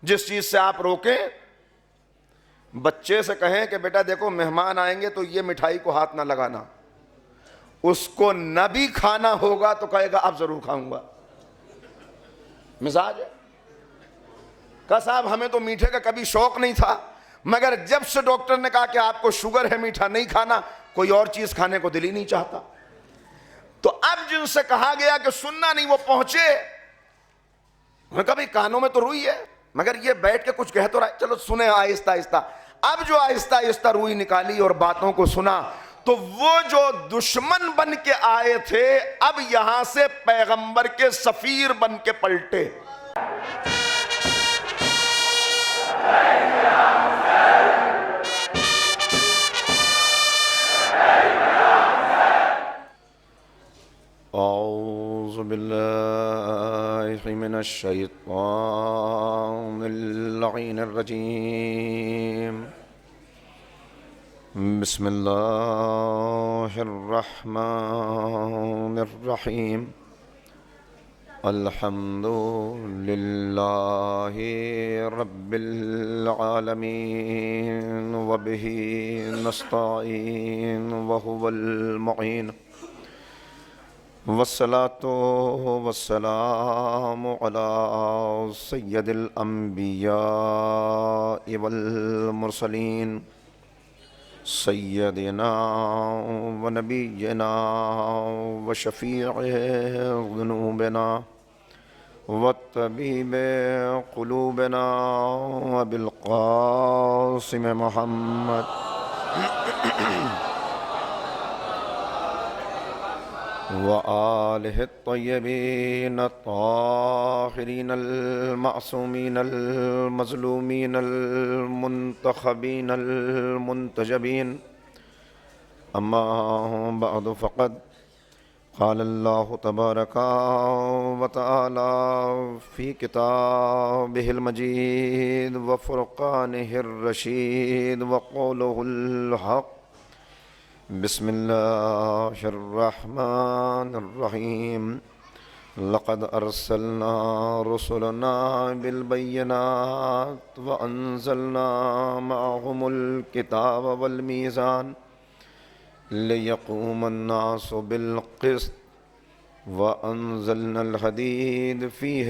جس چیز سے آپ روکیں، بچے سے کہیں کہ بیٹا دیکھو مہمان آئیں گے تو یہ مٹھائی کو ہاتھ نہ لگانا، اس کو نہ بھی کھانا ہوگا تو کہے گا اب ضرور کھاؤں گا. مزاج ہے. کہا صاحب ہمیں تو میٹھے کا کبھی شوق نہیں تھا، مگر جب سے ڈاکٹر نے کہا کہ آپ کو شوگر ہے میٹھا نہیں کھانا، کوئی اور چیز کھانے کو دل ہی نہیں چاہتا. تو اب جن سے کہا گیا کہ سننا نہیں وہ پہنچے، انہوں نے کہا بھئی کانوں میں تو روئی ہے مگر یہ بیٹھ کے کچھ کہہ تو رہا ہے، چلو سنیں آہستہ آہستہ. اب جو آہستہ آہستہ روئی نکالی اور باتوں کو سنا تو وہ جو دشمن بن کے آئے تھے اب یہاں سے پیغمبر کے سفیر بن کے پلٹے. اعوذ باللہ من الشیطان اللعین الرجیم. بسم اللہ الرحمن الرحیم. الحمد للہ رب العالمین وبہ نستعین وہو المعین والصلاة والسلام علی سید الانبیاء والمرسلین سیدنا و نبینا و شفیع ذنوبنا و طبیب قلوبنا و بالقاسم محمد وآلہ الطیبین الطاہرین المعصومین المظلومین المنتخبین المنتجبین. اما بعد فقد قال اللہ تبارک و تعالی فی کتابہ المجید وفرقانہ الرشید وقولہ الحق. بسم اللہ الرحمن الرحیم. لقد ارسلنا رسلنا بالبینات وانزلنا معهم الكتاب والمیزان لیقوم الناس بالقسط وانزلنا الحدید فیہ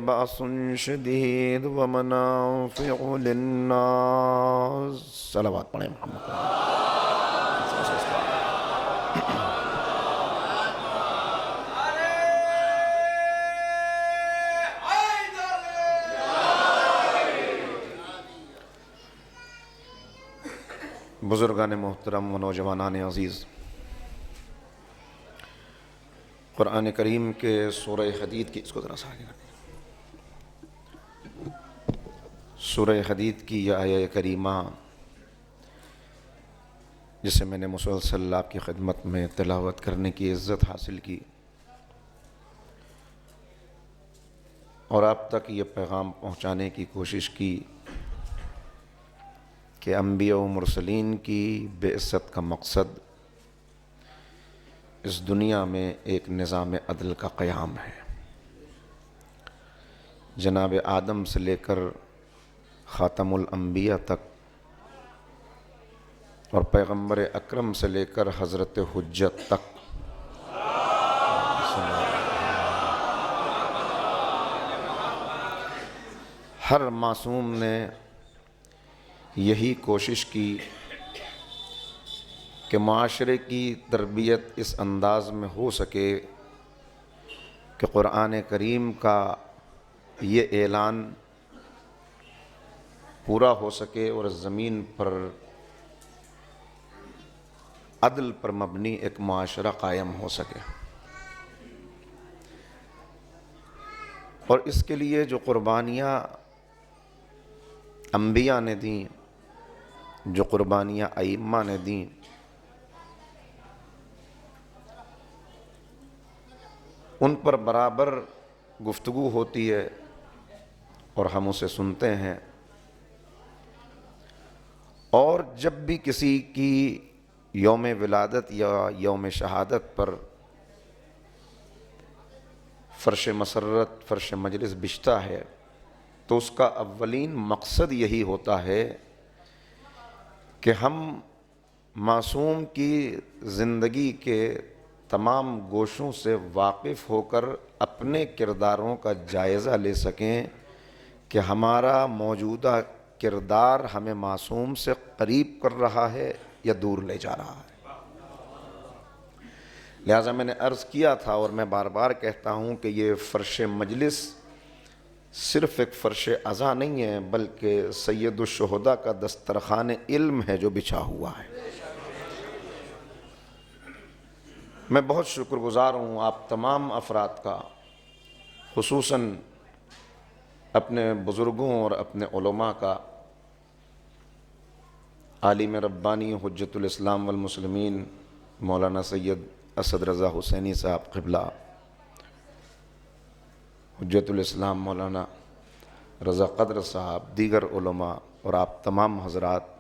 بأس شدید ومنافع للناس. صلوات پڑھیں محمد. بزرگان محترم و نوجوانان عزیز، قرآن کریم کے سورہ حدید کی، اس کو ذرا سا آگے رکھیں، سورہ حدید کی یہ آیہ کریمہ جسے میں نے مسلسل آپ کی خدمت میں تلاوت کرنے کی عزت حاصل کی اور آپ تک یہ پیغام پہنچانے کی کوشش کی کہ انبیاء و مرسلین کی بعثت کا مقصد اس دنیا میں ایک نظام عدل کا قیام ہے. جناب آدم سے لے کر خاتم الانبیاء تک اور پیغمبر اکرم سے لے کر حضرت حجت تک ہر معصوم نے یہی کوشش کی کہ معاشرے کی تربیت اس انداز میں ہو سکے کہ قرآن کریم کا یہ اعلان پورا ہو سکے اور زمین پر عدل پر مبنی ایک معاشرہ قائم ہو سکے. اور اس کے لیے جو قربانیاں انبیاء نے دیں، جو قربانیاں ائمہ نے دیں، ان پر برابر گفتگو ہوتی ہے اور ہم اسے سنتے ہیں. اور جب بھی کسی کی یوم ولادت یا یوم شہادت پر فرش مسرت، فرش مجلس بچھتا ہے تو اس کا اولین مقصد یہی ہوتا ہے کہ ہم معصوم کی زندگی کے تمام گوشوں سے واقف ہو کر اپنے کرداروں کا جائزہ لے سکیں کہ ہمارا موجودہ کردار ہمیں معصوم سے قریب کر رہا ہے یا دور لے جا رہا ہے۔ لہٰذا میں نے عرض کیا تھا اور میں بار بار کہتا ہوں کہ یہ فرش مجلس صرف ایک فرش عزا نہیں ہے، بلکہ سید الشہداء کا دسترخوان علم ہے جو بچھا ہوا ہے۔ میں بہت شکر گزار ہوں آپ تمام افراد کا، خصوصاً اپنے بزرگوں اور اپنے علماء کا، عالم ربانی حجت الاسلام والمسلمین مولانا سید اسد رضا حسینی صاحب قبلہ، حجت الاسلام مولانا رضا قدر صاحب، دیگر علماء اور آپ تمام حضرات،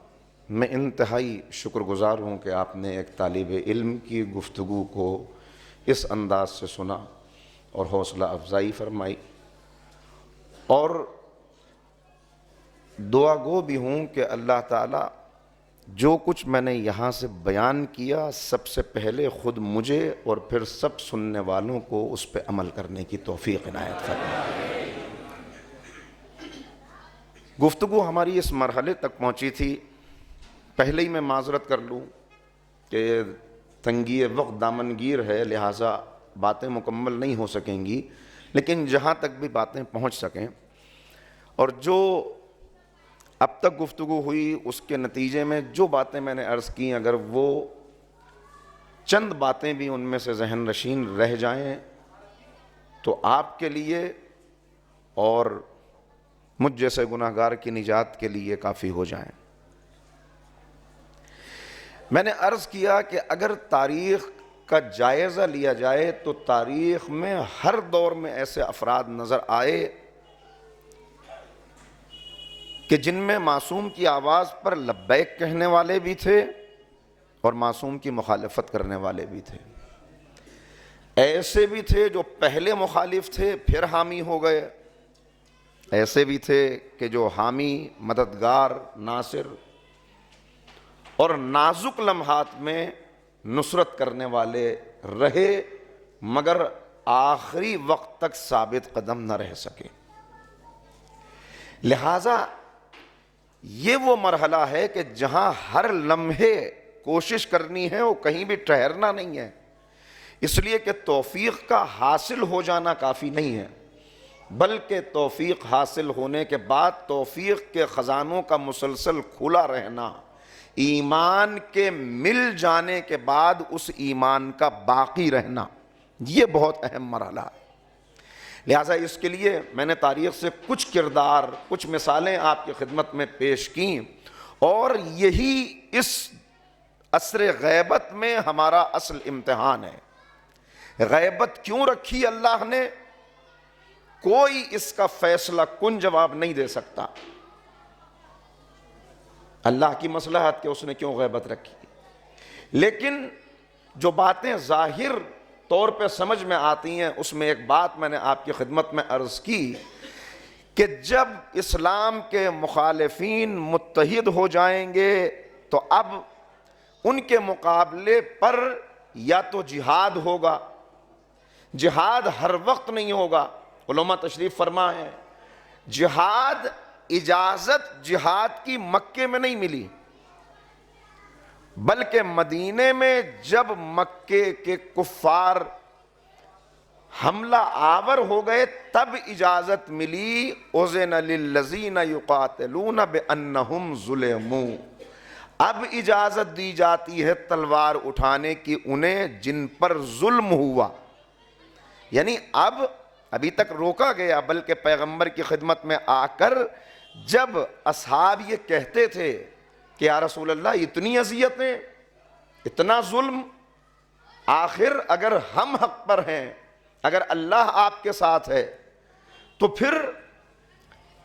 میں انتہائی شکر گزار ہوں کہ آپ نے ایک طالب علم کی گفتگو کو اس انداز سے سنا اور حوصلہ افزائی فرمائی، اور دعا گو بھی ہوں کہ اللہ تعالیٰ جو کچھ میں نے یہاں سے بیان کیا سب سے پہلے خود مجھے اور پھر سب سننے والوں کو اس پہ عمل کرنے کی توفیق عنایت فرمائے۔ گفتگو ہماری اس مرحلے تک پہنچی تھی، پہلے ہی میں معذرت کر لوں کہ تنگی وقت دامنگیر ہے، لہٰذا باتیں مکمل نہیں ہو سکیں گی، لیکن جہاں تک بھی باتیں پہنچ سکیں اور جو اب تک گفتگو ہوئی اس کے نتیجے میں جو باتیں میں نے عرض کی، اگر وہ چند باتیں بھی ان میں سے ذہن نشین رہ جائیں تو آپ کے لیے اور مجھ جیسے گناہگار کی نجات کے لیے کافی ہو جائیں۔ میں نے عرض کیا کہ اگر تاریخ کا جائزہ لیا جائے تو تاریخ میں ہر دور میں ایسے افراد نظر آئے کہ جن میں معصوم کی آواز پر لبیک کہنے والے بھی تھے اور معصوم کی مخالفت کرنے والے بھی تھے، ایسے بھی تھے جو پہلے مخالف تھے پھر حامی ہو گئے، ایسے بھی تھے کہ جو حامی، مددگار، ناصر اور نازک لمحات میں نصرت کرنے والے رہے، مگر آخری وقت تک ثابت قدم نہ رہ سکے۔ لہٰذا یہ وہ مرحلہ ہے کہ جہاں ہر لمحے کوشش کرنی ہے، وہ کہیں بھی ٹھہرنا نہیں ہے، اس لیے کہ توفیق کا حاصل ہو جانا کافی نہیں ہے، بلکہ توفیق حاصل ہونے کے بعد توفیق کے خزانوں کا مسلسل کھلا رہنا، ایمان کے مل جانے کے بعد اس ایمان کا باقی رہنا، یہ بہت اہم مرحلہ ہے۔ لہٰذا اس کے لیے میں نے تاریخ سے کچھ کردار، کچھ مثالیں آپ کی خدمت میں پیش کیں، اور یہی اس عصر غیبت میں ہمارا اصل امتحان ہے۔ غیبت کیوں رکھی اللہ نے؟ کوئی اس کا فیصلہ کن جواب نہیں دے سکتا۔ اللہ کی مصلحت کہ اس نے کیوں غیبت رکھی، لیکن جو باتیں ظاہر طور پہ سمجھ میں آتی ہیں، اس میں ایک بات میں نے آپ کی خدمت میں عرض کی کہ جب اسلام کے مخالفین متحد ہو جائیں گے تو اب ان کے مقابلے پر یا تو جہاد ہوگا، جہاد ہر وقت نہیں ہوگا، علماء تشریف فرما ہے، جہاد اجازت جہاد کی مکے میں نہیں ملی، بلکہ مدینے میں جب مکے کے کفار حملہ آور ہو گئے تب اجازت ملی، اذن للذین یقاتلون بانہم ظلموا، اب اجازت دی جاتی ہے تلوار اٹھانے کی انہیں جن پر ظلم ہوا، یعنی ابھی تک روکا گیا، بلکہ پیغمبر کی خدمت میں آ کر جب اصحاب یہ کہتے تھے کہ یا رسول اللہ اتنی اذیتیں، اتنا ظلم، آخر اگر ہم حق پر ہیں، اگر اللہ آپ کے ساتھ ہے تو پھر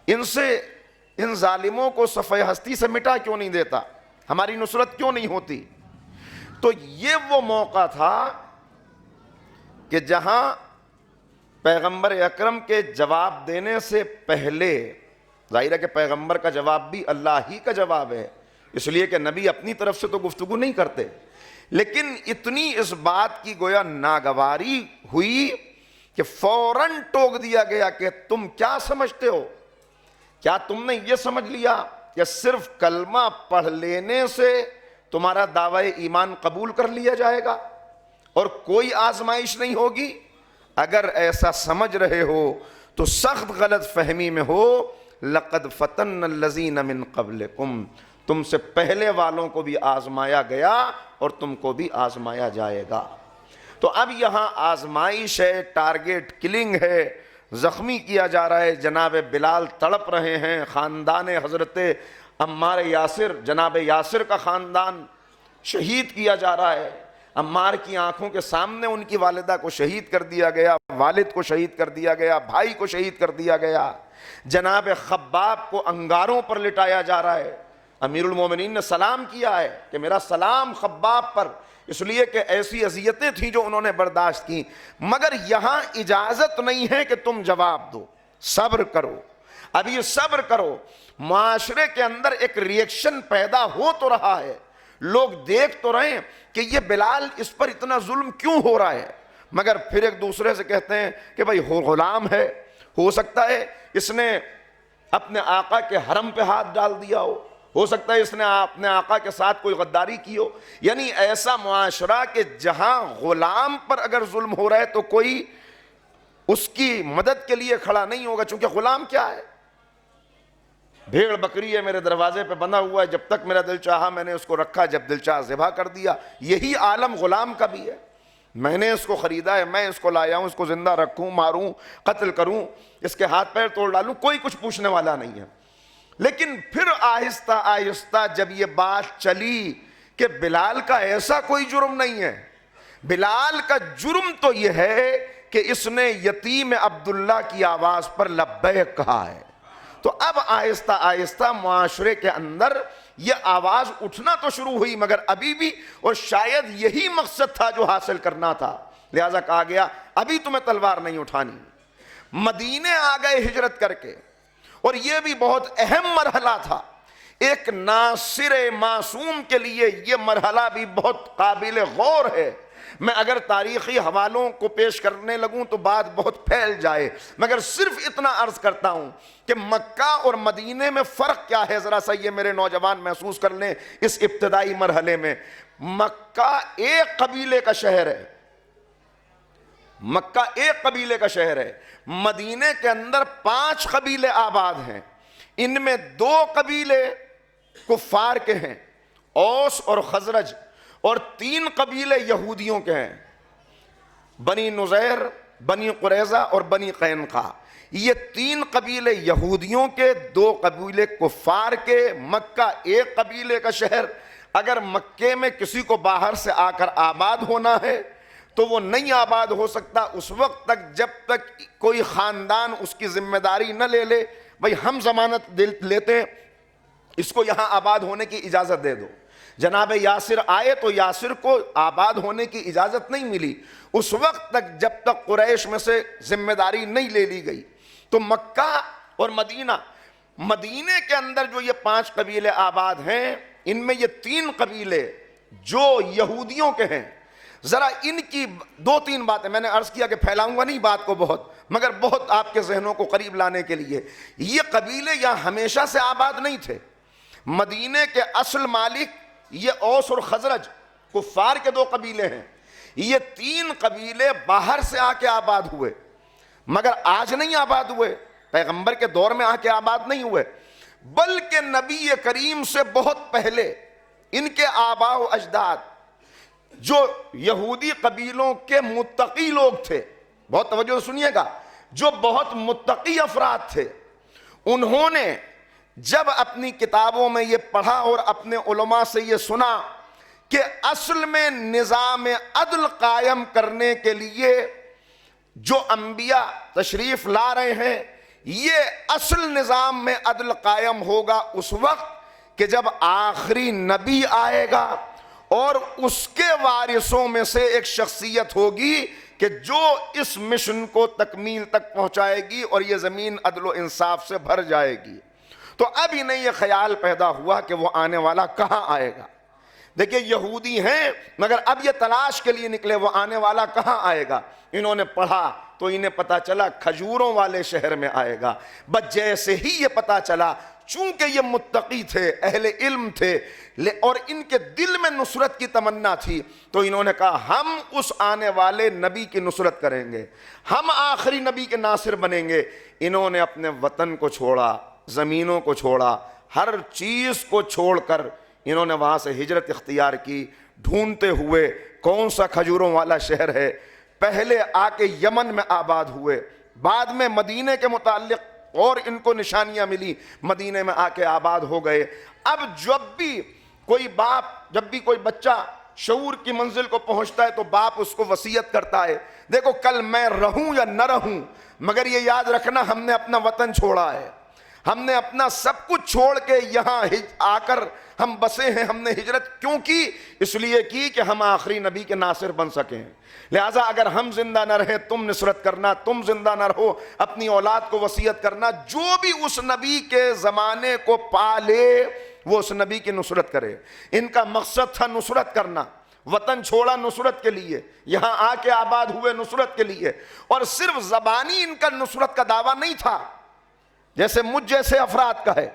ان ظالموں کو صفحہ ہستی سے مٹا کیوں نہیں دیتا، ہماری نصرت کیوں نہیں ہوتی؟ تو یہ وہ موقع تھا کہ جہاں پیغمبر اکرم کے جواب دینے سے پہلے ظاہر ہے کہ پیغمبر کا جواب بھی اللہ ہی کا جواب ہے، اس لیے کہ نبی اپنی طرف سے تو گفتگو نہیں کرتے، لیکن اتنی اس بات کی گویا ناگواری ہوئی کہ فوراً ٹوک دیا گیا کہ تم کیا سمجھتے ہو؟ کیا تم نے یہ سمجھ لیا کہ صرف کلمہ پڑھ لینے سے تمہارا دعوی ایمان قبول کر لیا جائے گا اور کوئی آزمائش نہیں ہوگی؟ اگر ایسا سمجھ رہے ہو تو سخت غلط فہمی میں ہو۔ لَقَدْ فَتَنَّ الَّذِينَ مِن قَبْلِكُمْ، تم سے پہلے والوں کو بھی آزمایا گیا اور تم کو بھی آزمایا جائے گا۔ تو اب یہاں آزمائش ہے، ٹارگیٹ کلنگ ہے، زخمی کیا جا رہا ہے، جناب بلال تڑپ رہے ہیں، خاندان حضرت عمار یاسر، جناب یاسر کا خاندان شہید کیا جا رہا ہے، عمار کی آنکھوں کے سامنے ان کی والدہ کو شہید کر دیا گیا، والد کو شہید کر دیا گیا، بھائی کو شہید کر دیا گیا، جناب خباب کو انگاروں پر لٹایا جا رہا ہے۔ امیر المومنین نے سلام کیا ہے کہ میرا سلام خباب پر، اس لیے کہ ایسی اذیتیں تھیں جو انہوں نے برداشت کی، مگر یہاں اجازت نہیں ہے کہ تم جواب دو، صبر کرو، اب یہ صبر کرو۔ معاشرے کے اندر ایک ریئیکشن پیدا ہو تو رہا ہے، لوگ دیکھ تو رہے ہیں کہ یہ بلال اس پر اتنا ظلم کیوں ہو رہا ہے، مگر پھر ایک دوسرے سے کہتے ہیں کہ بھائی غلام ہے، ہو سکتا ہے اس نے اپنے آقا کے حرم پہ ہاتھ ڈال دیا ہو سکتا ہے اس نے اپنے آقا کے ساتھ کوئی غداری کی ہو، یعنی ایسا معاشرہ کہ جہاں غلام پر اگر ظلم ہو رہا ہے تو کوئی اس کی مدد کے لیے کھڑا نہیں ہوگا، چونکہ غلام کیا ہے؟ بھیڑ بکری ہے، میرے دروازے پہ بندھا ہوا ہے، جب تک میرا دل چاہا میں نے اس کو رکھا، جب دل چاہا ذبح کر دیا۔ یہی عالم غلام کا بھی ہے، میں نے اس کو خریدا ہے، میں اس کو لایا ہوں، اس کو زندہ رکھوں، ماروں، قتل کروں، اس کے ہاتھ پیر توڑ ڈالوں، کوئی کچھ پوچھنے والا نہیں ہے۔ لیکن پھر آہستہ آہستہ جب یہ بات چلی کہ بلال کا ایسا کوئی جرم نہیں ہے، بلال کا جرم تو یہ ہے کہ اس نے یتیم عبداللہ کی آواز پر لبیک کہا ہے، تو اب آہستہ آہستہ معاشرے کے اندر یہ آواز اٹھنا تو شروع ہوئی، مگر ابھی بھی، اور شاید یہی مقصد تھا جو حاصل کرنا تھا، لہذا کہا گیا ابھی تمہیں تلوار نہیں اٹھانی۔ مدینے آ گئے ہجرت کر کے، اور یہ بھی بہت اہم مرحلہ تھا، ایک ناصر معصوم کے لیے یہ مرحلہ بھی بہت قابل غور ہے۔ میں اگر تاریخی حوالوں کو پیش کرنے لگوں تو بات بہت پھیل جائے، مگر صرف اتنا عرض کرتا ہوں کہ مکہ اور مدینے میں فرق کیا ہے، ذرا سا یہ میرے نوجوان محسوس کر لیں۔ اس ابتدائی مرحلے میں مکہ ایک قبیلے کا شہر ہے، مکہ ایک قبیلے کا شہر ہے، مدینے کے اندر 5 قبیلے آباد ہیں، ان میں 2 قبیلے کفار کے ہیں، اوس اور خزرج، اور 3 قبیلے یہودیوں کے ہیں، بنی نذیر، بنی قریظہ اور بنی قینقاع۔ یہ 3 قبیلے یہودیوں کے، 2 قبیلے کفار کے، مکہ ایک قبیلے کا شہر۔ اگر مکے میں کسی کو باہر سے آ کر آباد ہونا ہے تو وہ نہیں آباد ہو سکتا اس وقت تک جب تک کوئی خاندان اس کی ذمہ داری نہ لے لے، بھئی ہم ضمانت لیتے ہیں، اس کو یہاں آباد ہونے کی اجازت دے دو۔ جناب یاسر آئے تو یاسر کو آباد ہونے کی اجازت نہیں ملی اس وقت تک جب تک قریش میں سے ذمہ داری نہیں لے لی گئی۔ تو مکہ اور مدینے کے اندر جو یہ 5 قبیلے آباد ہیں، ان میں یہ 3 قبیلے جو یہودیوں کے ہیں، ذرا ان کی 2-3 باتیں میں نے عرض کیا کہ پھیلاؤں گا نہیں بات کو بہت، مگر بہت آپ کے ذہنوں کو قریب لانے کے لیے۔ یہ قبیلے یہاں ہمیشہ سے آباد نہیں تھے، مدینے کے اصل مالک یہ اوس اور خزرج کفار کے 2 قبیلے ہیں، یہ 3 قبیلے باہر سے آ کے آباد ہوئے، مگر آج نہیں آباد ہوئے، پیغمبر کے دور میں آ کے آباد نہیں ہوئے، بلکہ نبی کریم سے بہت پہلے ان کے آباء و اجداد جو یہودی قبیلوں کے متقی لوگ تھے، بہت توجہ سنیے گا، جو بہت متقی افراد تھے، انہوں نے جب اپنی کتابوں میں یہ پڑھا اور اپنے علماء سے یہ سنا کہ اصل میں نظام عدل قائم کرنے کے لیے جو انبیاء تشریف لا رہے ہیں، یہ اصل نظام میں عدل قائم ہوگا اس وقت کہ جب آخری نبی آئے گا اور اس کے وارثوں میں سے ایک شخصیت ہوگی کہ جو اس مشن کو تکمیل تک پہنچائے گی اور یہ زمین عدل و انصاف سے بھر جائے گی۔ تو اب انہیں یہ خیال پیدا ہوا کہ وہ آنے والا کہاں آئے گا. دیکھیے یہودی ہیں مگر اب یہ تلاش کے لیے نکلے وہ آنے والا کہاں آئے گا. انہوں نے پڑھا تو انہیں پتا چلا کھجوروں والے شہر میں آئے گا. بس جیسے ہی یہ پتا چلا، چونکہ یہ متقی تھے، اہل علم تھے اور ان کے دل میں نصرت کی تمنا تھی، تو انہوں نے کہا ہم اس آنے والے نبی کی نصرت کریں گے، ہم آخری نبی کے ناصر بنیں گے. انہوں نے اپنے وطن کو چھوڑا، زمینوں کو چھوڑا، ہر چیز کو چھوڑ کر انہوں نے وہاں سے ہجرت اختیار کی، ڈھونڈتے ہوئے کون سا کھجوروں والا شہر ہے. پہلے آ کے یمن میں آباد ہوئے، بعد میں مدینے کے متعلق اور ان کو نشانیاں ملی، مدینے میں آ کے آباد ہو گئے. اب جب بھی کوئی باپ، جب بھی کوئی بچہ شعور کی منزل کو پہنچتا ہے تو باپ اس کو وصیت کرتا ہے، دیکھو کل میں رہوں یا نہ رہوں مگر یہ یاد رکھنا ہم نے اپنا وطن چھوڑا ہے، ہم نے اپنا سب کچھ چھوڑ کے یہاں آ کر ہم بسے ہیں. ہم نے ہجرت کیوں کی؟ اس لیے کی کہ ہم آخری نبی کے ناصر بن سکیں. لہٰذا اگر ہم زندہ نہ رہیں تم نصرت کرنا، تم زندہ نہ رہو اپنی اولاد کو وصیت کرنا، جو بھی اس نبی کے زمانے کو پالے وہ اس نبی کی نصرت کرے. ان کا مقصد تھا نصرت کرنا، وطن چھوڑا نصرت کے لیے، یہاں آ کے آباد ہوئے نصرت کے لیے. اور صرف زبانی ان کا نصرت کا دعویٰ نہیں تھا جیسے مجھ جیسے افراد کا ہے،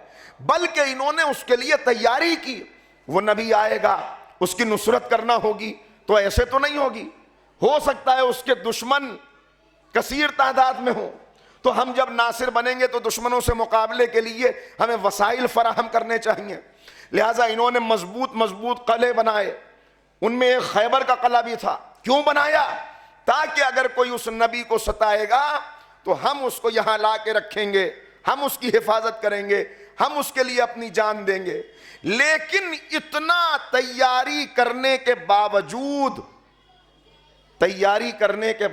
بلکہ انہوں نے اس کے لیے تیاری کی. وہ نبی آئے گا، اس کی نصرت کرنا ہوگی، تو ایسے تو نہیں ہوگی، ہو سکتا ہے اس کے دشمن کثیر تعداد میں ہوں، تو ہم جب ناصر بنیں گے تو دشمنوں سے مقابلے کے لیے ہمیں وسائل فراہم کرنے چاہیے. لہٰذا انہوں نے مضبوط قلعے بنائے. ان میں ایک خیبر کا قلعہ بھی تھا. کیوں بنایا؟ تاکہ اگر کوئی اس نبی کو ستائے گا تو ہم اس کو یہاں لا کے رکھیں گے، ہم اس کی حفاظت کریں گے، ہم اس کے لیے اپنی جان دیں گے. لیکن اتنا تیاری کرنے کے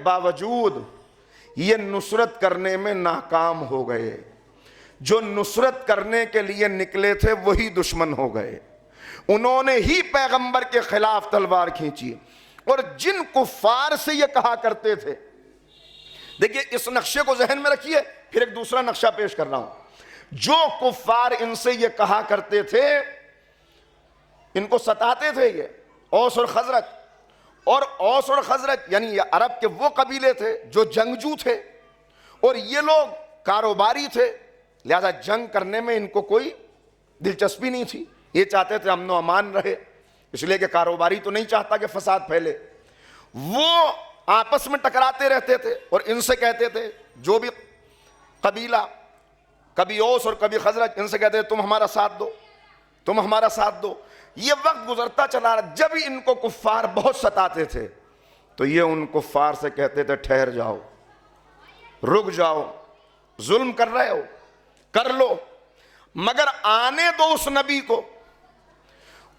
باوجود یہ نصرت کرنے میں ناکام ہو گئے. جو نصرت کرنے کے لیے نکلے تھے وہی دشمن ہو گئے. انہوں نے ہی پیغمبر کے خلاف تلوار کھینچی. اور جن کفار سے یہ کہا کرتے تھے، دیکھیے اس نقشے کو ذہن میں رکھیے، پھر ایک دوسرا نقشہ پیش کر رہا ہوں. جو کفار ان سے یہ کہا کرتے تھے، ان کو ستاتے تھے یہ اوس اور خزرج. اور اوس اور خزرج یعنی یہ عرب کے وہ قبیلے تھے جو جنگجو تھے اور یہ لوگ کاروباری تھے. لہذا جنگ کرنے میں ان کو کوئی دلچسپی نہیں تھی. یہ چاہتے تھے امن و امان رہے، اس لیے کہ کاروباری تو نہیں چاہتا کہ فساد پھیلے. وہ آپس میں ٹکراتے رہتے تھے اور ان سے کہتے تھے، جو بھی قبیلہ کبھی اوس اور کبھی خزرج، ان سے کہتے تھے تم ہمارا ساتھ دو، تم ہمارا ساتھ دو. یہ وقت گزرتا چلا رہا. جب ان کو کفار بہت ستاتے تھے تو یہ ان کفار سے کہتے تھے ٹھہر جاؤ، رک جاؤ، ظلم کر رہے ہو کر لو، مگر آنے دو اس نبی کو.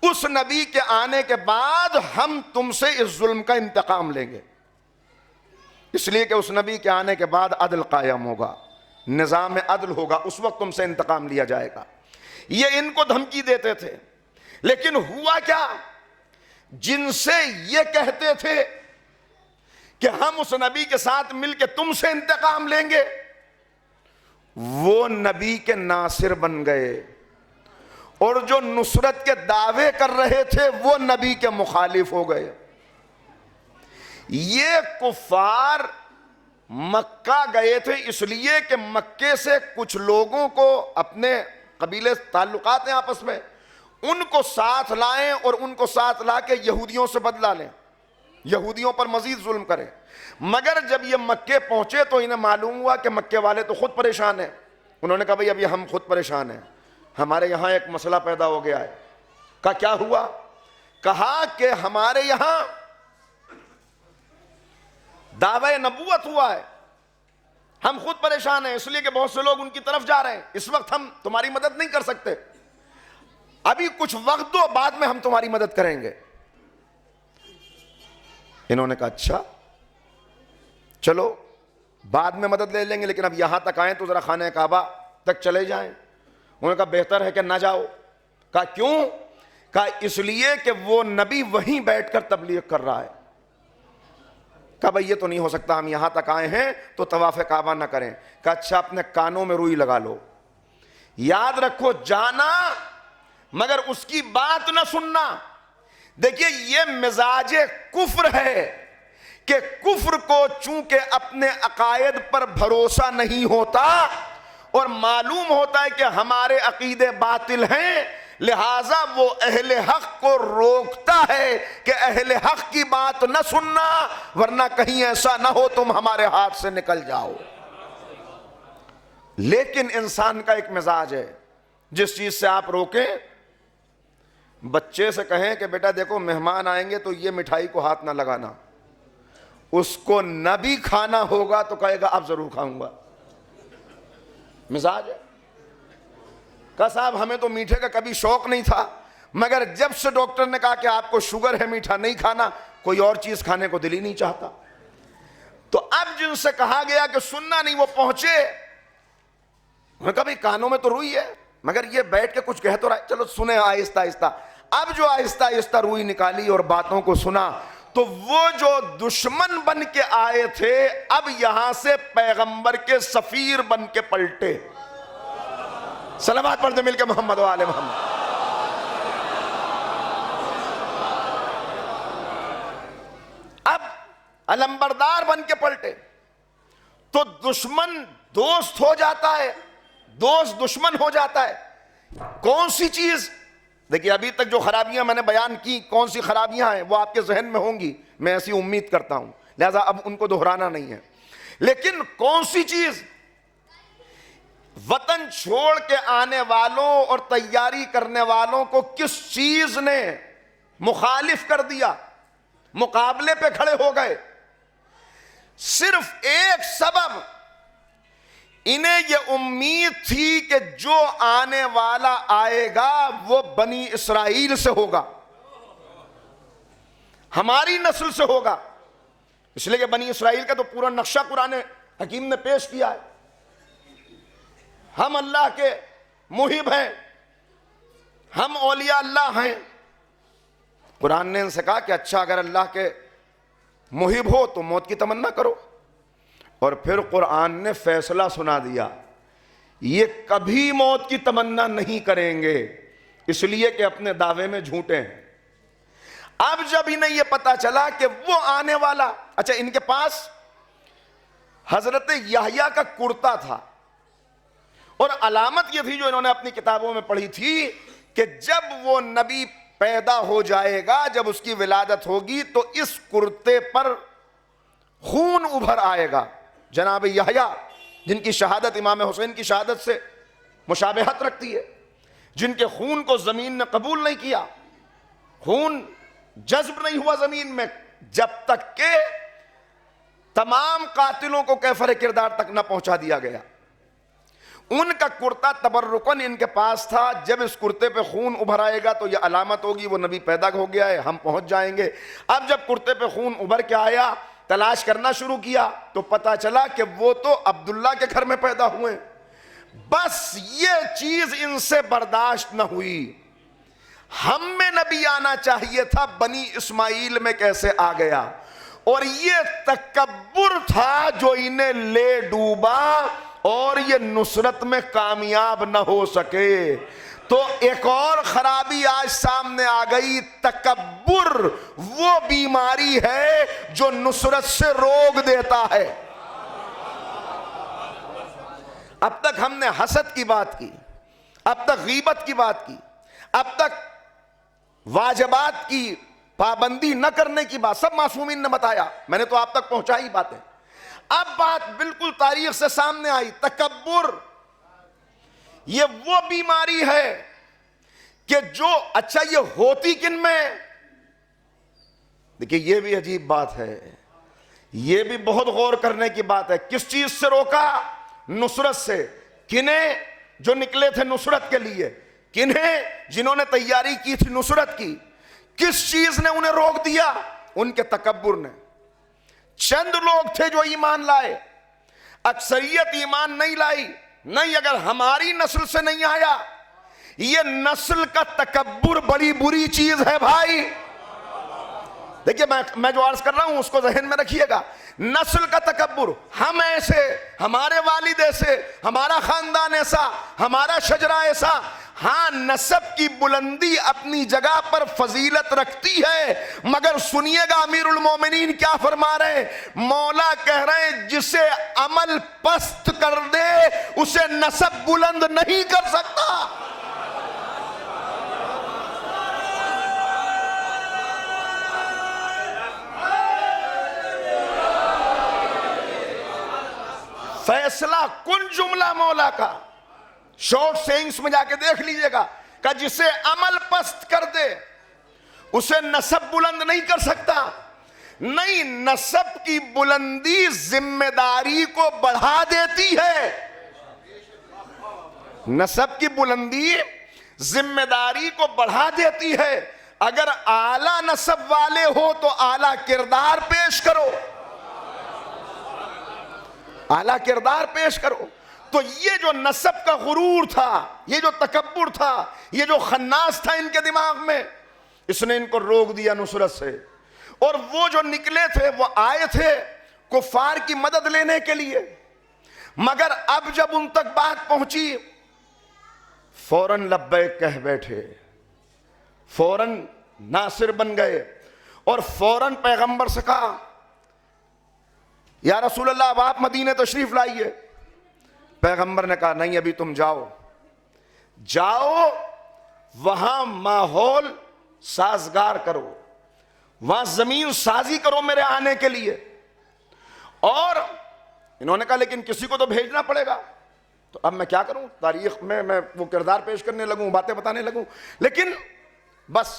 اس نبی کے آنے کے بعد ہم تم سے اس ظلم کا انتقام لیں گے. اس لیے کہ اس نبی کے آنے کے بعد عدل قائم ہوگا، نظام عدل ہوگا، اس وقت تم سے انتقام لیا جائے گا. یہ ان کو دھمکی دیتے تھے. لیکن ہوا کیا؟ جن سے یہ کہتے تھے کہ ہم اس نبی کے ساتھ مل کے تم سے انتقام لیں گے، وہ نبی کے ناصر بن گئے. اور جو نصرت کے دعوے کر رہے تھے وہ نبی کے مخالف ہو گئے. یہ کفار مکہ گئے تھے اس لیے کہ مکے سے کچھ لوگوں کو اپنے قبیلے تعلقات ہیں آپس میں، ان کو ساتھ لائیں اور ان کو ساتھ لا کے یہودیوں سے بدلہ لیں، یہودیوں پر مزید ظلم کریں. مگر جب یہ مکے پہنچے تو انہیں معلوم ہوا کہ مکے والے تو خود پریشان ہیں. انہوں نے کہا بھئی اب یہ ہم خود پریشان ہیں، ہمارے یہاں ایک مسئلہ پیدا ہو گیا ہے. کہا کیا ہوا؟ کہا کہ ہمارے یہاں دعوی نبوت ہوا ہے، ہم خود پریشان ہیں اس لیے کہ بہت سے لوگ ان کی طرف جا رہے ہیں. اس وقت ہم تمہاری مدد نہیں کر سکتے، ابھی کچھ وقت دو، بعد میں ہم تمہاری مدد کریں گے. انہوں نے کہا اچھا چلو بعد میں مدد لے لیں گے، لیکن اب یہاں تک آئیں تو ذرا خانہ کعبہ تک چلے جائیں. انہوں نے کہا بہتر ہے کہ نہ جاؤ. کہا کیوں؟ کہا اس لیے کہ وہ نبی وہیں بیٹھ کر تبلیغ کر رہا ہے. کہا بھئی یہ تو نہیں ہو سکتا، ہم یہاں تک آئے ہیں تو طواف کعبہ نہ کریں. کہا اچھا اپنے کانوں میں روئی لگا لو، یاد رکھو، جانا مگر اس کی بات نہ سننا. دیکھیے یہ مزاج کفر ہے کہ کفر کو چونکہ اپنے عقائد پر بھروسہ نہیں ہوتا اور معلوم ہوتا ہے کہ ہمارے عقیدے باطل ہیں، لہٰذا وہ اہل حق کو روکتا ہے کہ اہل حق کی بات نہ سننا، ورنہ کہیں ایسا نہ ہو تم ہمارے ہاتھ سے نکل جاؤ. لیکن انسان کا ایک مزاج ہے، جس چیز سے آپ روکیں، بچے سے کہیں کہ بیٹا دیکھو مہمان آئیں گے تو یہ مٹھائی کو ہاتھ نہ لگانا، اس کو نہ بھی کھانا ہوگا تو کہے گا اب ضرور کھاؤں گا. مزاج ہے. کہا صاحب ہمیں تو میٹھے کا کبھی شوق نہیں تھا، مگر جب سے ڈاکٹر نے کہا کہ آپ کو شوگر ہے، میٹھا نہیں کھانا، کوئی اور چیز کھانے کو دل ہی نہیں چاہتا. تو اب جن سے کہا گیا کہ سننا نہیں، وہ پہنچے، انہوں نے کہا بھئی کانوں میں تو روئی ہے مگر یہ بیٹھ کے کچھ کہہ تو رہا ہے، چلو سنیں آہستہ آہستہ. اب جو آہستہ آہستہ روئی نکالی اور باتوں کو سنا تو وہ جو دشمن بن کے آئے تھے اب یہاں سے پیغمبر کے سفیر بن کے پلٹے. صلوات پڑھتے مل کے محمد و آل محمد. اب علمبردار بن کے پلٹے تو دشمن دوست ہو جاتا ہے، دوست دشمن ہو جاتا ہے. کون سی چیز؟ دیکھیے ابھی تک جو خرابیاں میں نے بیان کی، کون سی خرابیاں ہیں وہ آپ کے ذہن میں ہوں گی، میں ایسی امید کرتا ہوں، لہذا اب ان کو دہرانا نہیں ہے. لیکن کون سی چیز؟ وطن چھوڑ کے آنے والوں اور تیاری کرنے والوں کو کس چیز نے مخالف کر دیا، مقابلے پہ کھڑے ہو گئے؟ صرف ایک سبب، انہیں یہ امید تھی کہ جو آنے والا آئے گا وہ بنی اسرائیل سے ہوگا، ہماری نسل سے ہوگا. اس لیے کہ بنی اسرائیل کا تو پورا نقشہ قرآن حکیم نے پیش کیا ہے. ہم اللہ کے محب ہیں، ہم اولیاء اللہ ہیں. قرآن نے ان سے کہا کہ اچھا اگر اللہ کے محب ہو تو موت کی تمنا کرو. اور پھر قرآن نے فیصلہ سنا دیا، یہ کبھی موت کی تمنا نہیں کریں گے، اس لیے کہ اپنے دعوے میں جھوٹے ہیں. اب جب انہیں یہ پتا چلا کہ وہ آنے والا، اچھا ان کے پاس حضرت یحییٰ کا کرتا تھا، اور علامت یہ تھی جو انہوں نے اپنی کتابوں میں پڑھی تھی کہ جب وہ نبی پیدا ہو جائے گا، جب اس کی ولادت ہوگی تو اس کرتے پر خون ابھر آئے گا. جناب یحییٰ جن کی شہادت امام حسین کی شہادت سے مشابہت رکھتی ہے، جن کے خون کو زمین نے قبول نہیں کیا، خون جذب نہیں ہوا زمین میں جب تک کہ تمام قاتلوں کو کیفر کردار تک نہ پہنچا دیا گیا. ان کا کرتا تبرکن ان کے پاس تھا. جب اس کرتے پہ خون ابھر آئے گا تو یہ علامت ہوگی وہ نبی پیدا ہو گیا ہے، ہم پہنچ جائیں گے. اب جب کرتے پہ خون ابھر کے آیا، تلاش کرنا شروع کیا تو پتا چلا کہ وہ تو عبداللہ کے گھر میں پیدا ہوئے. بس یہ چیز ان سے برداشت نہ ہوئی. ہم میں نبی آنا چاہیے تھا، بنی اسماعیل میں کیسے آ گیا؟ اور یہ تکبر تھا جو انہیں لے ڈوبا اور یہ نصرت میں کامیاب نہ ہو سکے. تو ایک اور خرابی آج سامنے آ گئی، تکبر وہ بیماری ہے جو نصرت سے روک دیتا ہے. اب تک ہم نے حسد کی بات کی، اب تک غیبت کی بات کی، اب تک واجبات کی پابندی نہ کرنے کی بات، سب معصومین نے بتایا، میں نے تو آپ تک پہنچائی باتیں. اب بات بالکل تاریخ سے سامنے آئی، تکبر یہ وہ بیماری ہے کہ جو، اچھا یہ ہوتی کن میں؟ دیکھیں یہ بھی عجیب بات ہے، یہ بھی بہت غور کرنے کی بات ہے. کس چیز سے روکا؟ نصرت سے. کنہیں؟ جو نکلے تھے نصرت کے لیے. کنہیں؟ جنہوں نے تیاری کی تھی نصرت کی. کس چیز نے انہیں روک دیا؟ ان کے تکبر نے. چند لوگ تھے جو ایمان لائے، اکثریت ایمان نہیں لائی. نہیں، اگر ہماری نسل سے نہیں آیا، یہ نسل کا تکبر بڑی بری چیز ہے بھائی. دیکھیے میں جو عرض کر رہا ہوں اس کو ذہن میں رکھیے گا. نسل کا تکبر، ہم ایسے، ہمارے والد ایسے، ہمارا خاندان ایسا، ہمارا شجرہ ایسا. ہاں نسب کی بلندی اپنی جگہ پر فضیلت رکھتی ہے، مگر سنیے گا امیر المومنین کیا فرما رہے ہیں. مولا کہہ رہے ہیں جسے عمل پست کر دے اسے نسب بلند نہیں کر سکتا. فیصلہ کن جملہ مولا کا، شارٹ سینگز میں جا کے دیکھ لیجئے گا کہ جسے عمل پست کر دے اسے نسب بلند نہیں کر سکتا. نہیں، نسب کی بلندی ذمہ داری کو بڑھا دیتی ہے. نسب کی بلندی ذمہ داری کو بڑھا دیتی ہے. اگر اعلیٰ نسب والے ہو تو اعلیٰ کردار پیش کرو، اعلیٰ کردار پیش کرو. تو یہ جو نسب کا غرور تھا، یہ جو تکبر تھا، یہ جو خناس تھا ان کے دماغ میں، اس نے ان کو روک دیا نصرت سے. اور وہ جو نکلے تھے وہ آئے تھے کفار کی مدد لینے کے لیے، مگر اب جب ان تک بات پہنچی فوراً لبیک کہہ بیٹھے، فوراً ناصر بن گئے اور فوراً پیغمبر سے کہا یا رسول اللہ اب آپ مدینہ تشریف لائیے. پیغمبر نے کہا نہیں، ابھی تم جاؤ، جاؤ وہاں ماحول سازگار کرو، وہاں زمین سازی کرو میرے آنے کے لیے. اور انہوں نے کہا لیکن کسی کو تو بھیجنا پڑے گا. تو اب میں کیا کروں، تاریخ میں وہ کردار پیش کرنے لگوں، باتیں بتانے لگوں. لیکن بس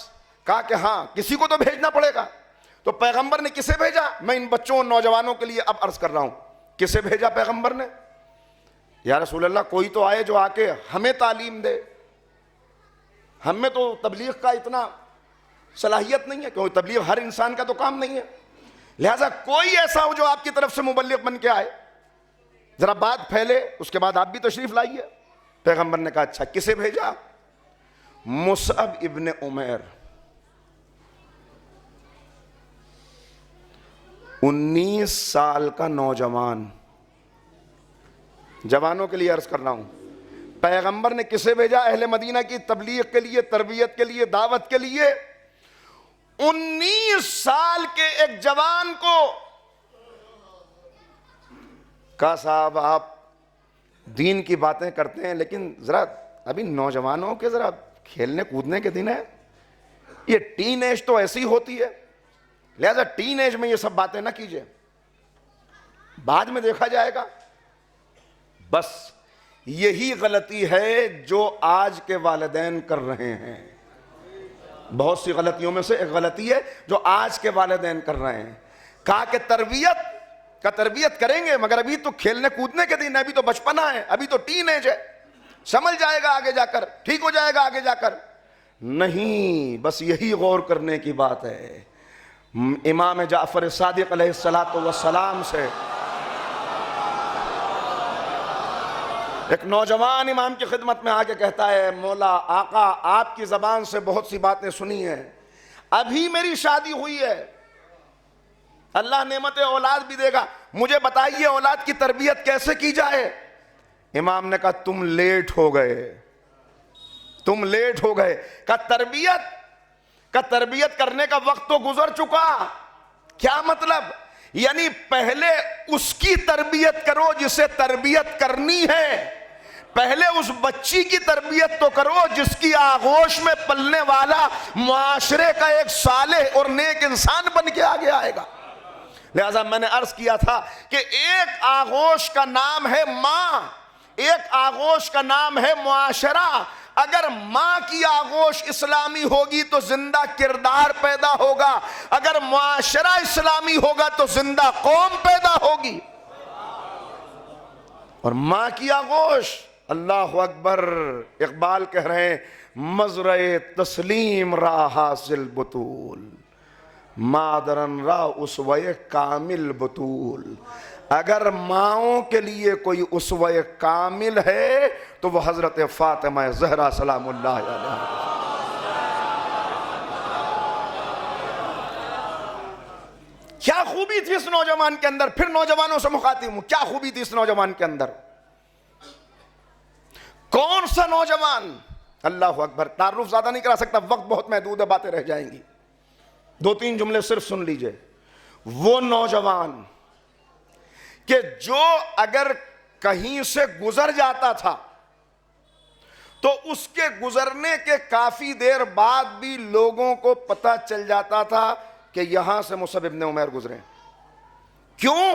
کہا کہ ہاں کسی کو تو بھیجنا پڑے گا. تو پیغمبر نے کسے بھیجا؟ میں ان بچوں نوجوانوں کے لیے اب عرض کر رہا ہوں. کسے بھیجا پیغمبر نے؟ یا رسول اللہ کوئی تو آئے جو آ کے ہمیں تعلیم دے. ہم میں تو تبلیغ کا اتنا صلاحیت نہیں ہے، کیونکہ تبلیغ ہر انسان کا تو کام نہیں ہے. لہٰذا کوئی ایسا ہو جو آپ کی طرف سے مبلغ بن کے آئے، ذرا بات پھیلے، اس کے بعد آپ بھی تشریف لائیے. پیغمبر نے کہا اچھا کسے بھیجا؟ مصعب ابن عمیر، 19 سال کا نوجوان. جوانوں کے لیے عرض کر رہا ہوں، پیغمبر نے کسے بھیجا اہل مدینہ کی تبلیغ کے لیے، تربیت کے لیے، دعوت کے لیے؟ 19 سال کے ایک جوان کو. کہا صاحب آپ دین کی باتیں کرتے ہیں لیکن ذرا ابھی نوجوانوں کے ذرا کھیلنے کودنے کے دن ہے، یہ ٹین ایج تو ایسی ہوتی ہے، لہذا ٹین ایج میں یہ سب باتیں نہ کیجئے، بعد میں دیکھا جائے گا. بس یہی غلطی ہے جو آج کے والدین کر رہے ہیں. بہت سی غلطیوں میں سے ایک غلطی ہے جو آج کے والدین کر رہے ہیں. کہا کہ تربیت کریں گے مگر ابھی تو کھیلنے کودنے کے دن ہے، ابھی تو بچپنا ہے، ابھی تو ٹین ایج ہے، سمجھ جائے گا آگے جا کر، ٹھیک ہو جائے گا آگے جا کر. نہیں، بس یہی غور کرنے کی بات ہے. امام جعفر صادق علیہ السلام سے ایک نوجوان امام کی خدمت میں آ کے کہتا ہے مولا آقا آپ کی زبان سے بہت سی باتیں سنی ہیں، ابھی میری شادی ہوئی ہے، اللہ نعمت اولاد بھی دے گا، مجھے بتائیے اولاد کی تربیت کیسے کی جائے؟ امام نے کہا تم لیٹ ہو گئے، تم لیٹ ہو گئے. تربیت کرنے کا وقت تو گزر چکا. کیا مطلب؟ یعنی پہلے اس کی تربیت کرو جسے تربیت کرنی ہے، پہلے اس بچی کی تربیت تو کرو جس کی آغوش میں پلنے والا معاشرے کا ایک صالح اور نیک انسان بن کے آگے آئے گا. لہذا میں نے عرض کیا تھا کہ ایک آغوش کا نام ہے ماں، ایک آغوش کا نام ہے معاشرہ. اگر ماں کی آغوش اسلامی ہوگی تو زندہ کردار پیدا ہوگا، اگر معاشرہ اسلامی ہوگا تو زندہ قوم پیدا ہوگی. اور ماں کی آغوش، اللہ اکبر، اقبال کہہ رہے ہیں مزرع تسلیم را حاصل بطول، مادرن را اسوہ کامل بطول. اگر ماؤں کے لیے کوئی اسوہ کامل ہے تو وہ حضرت فاطمہ زہرا سلام اللہ علیہا. کیا خوبی تھی اس نوجوان کے اندر؟ پھر نوجوانوں سے مخاطب ہوں، کیا خوبی تھی اس نوجوان کے اندر؟ کون سا نوجوان؟ اللہ اکبر، تعارف زیادہ نہیں کرا سکتا، وقت بہت محدود ہے، باتیں رہ جائیں گی، 2-3 جملے صرف سن لیجئے۔ وہ نوجوان کہ جو اگر کہیں سے گزر جاتا تھا تو اس کے گزرنے کے کافی دیر بعد بھی لوگوں کو پتہ چل جاتا تھا کہ یہاں سے مصعب ابن عمیر گزرے۔ کیوں؟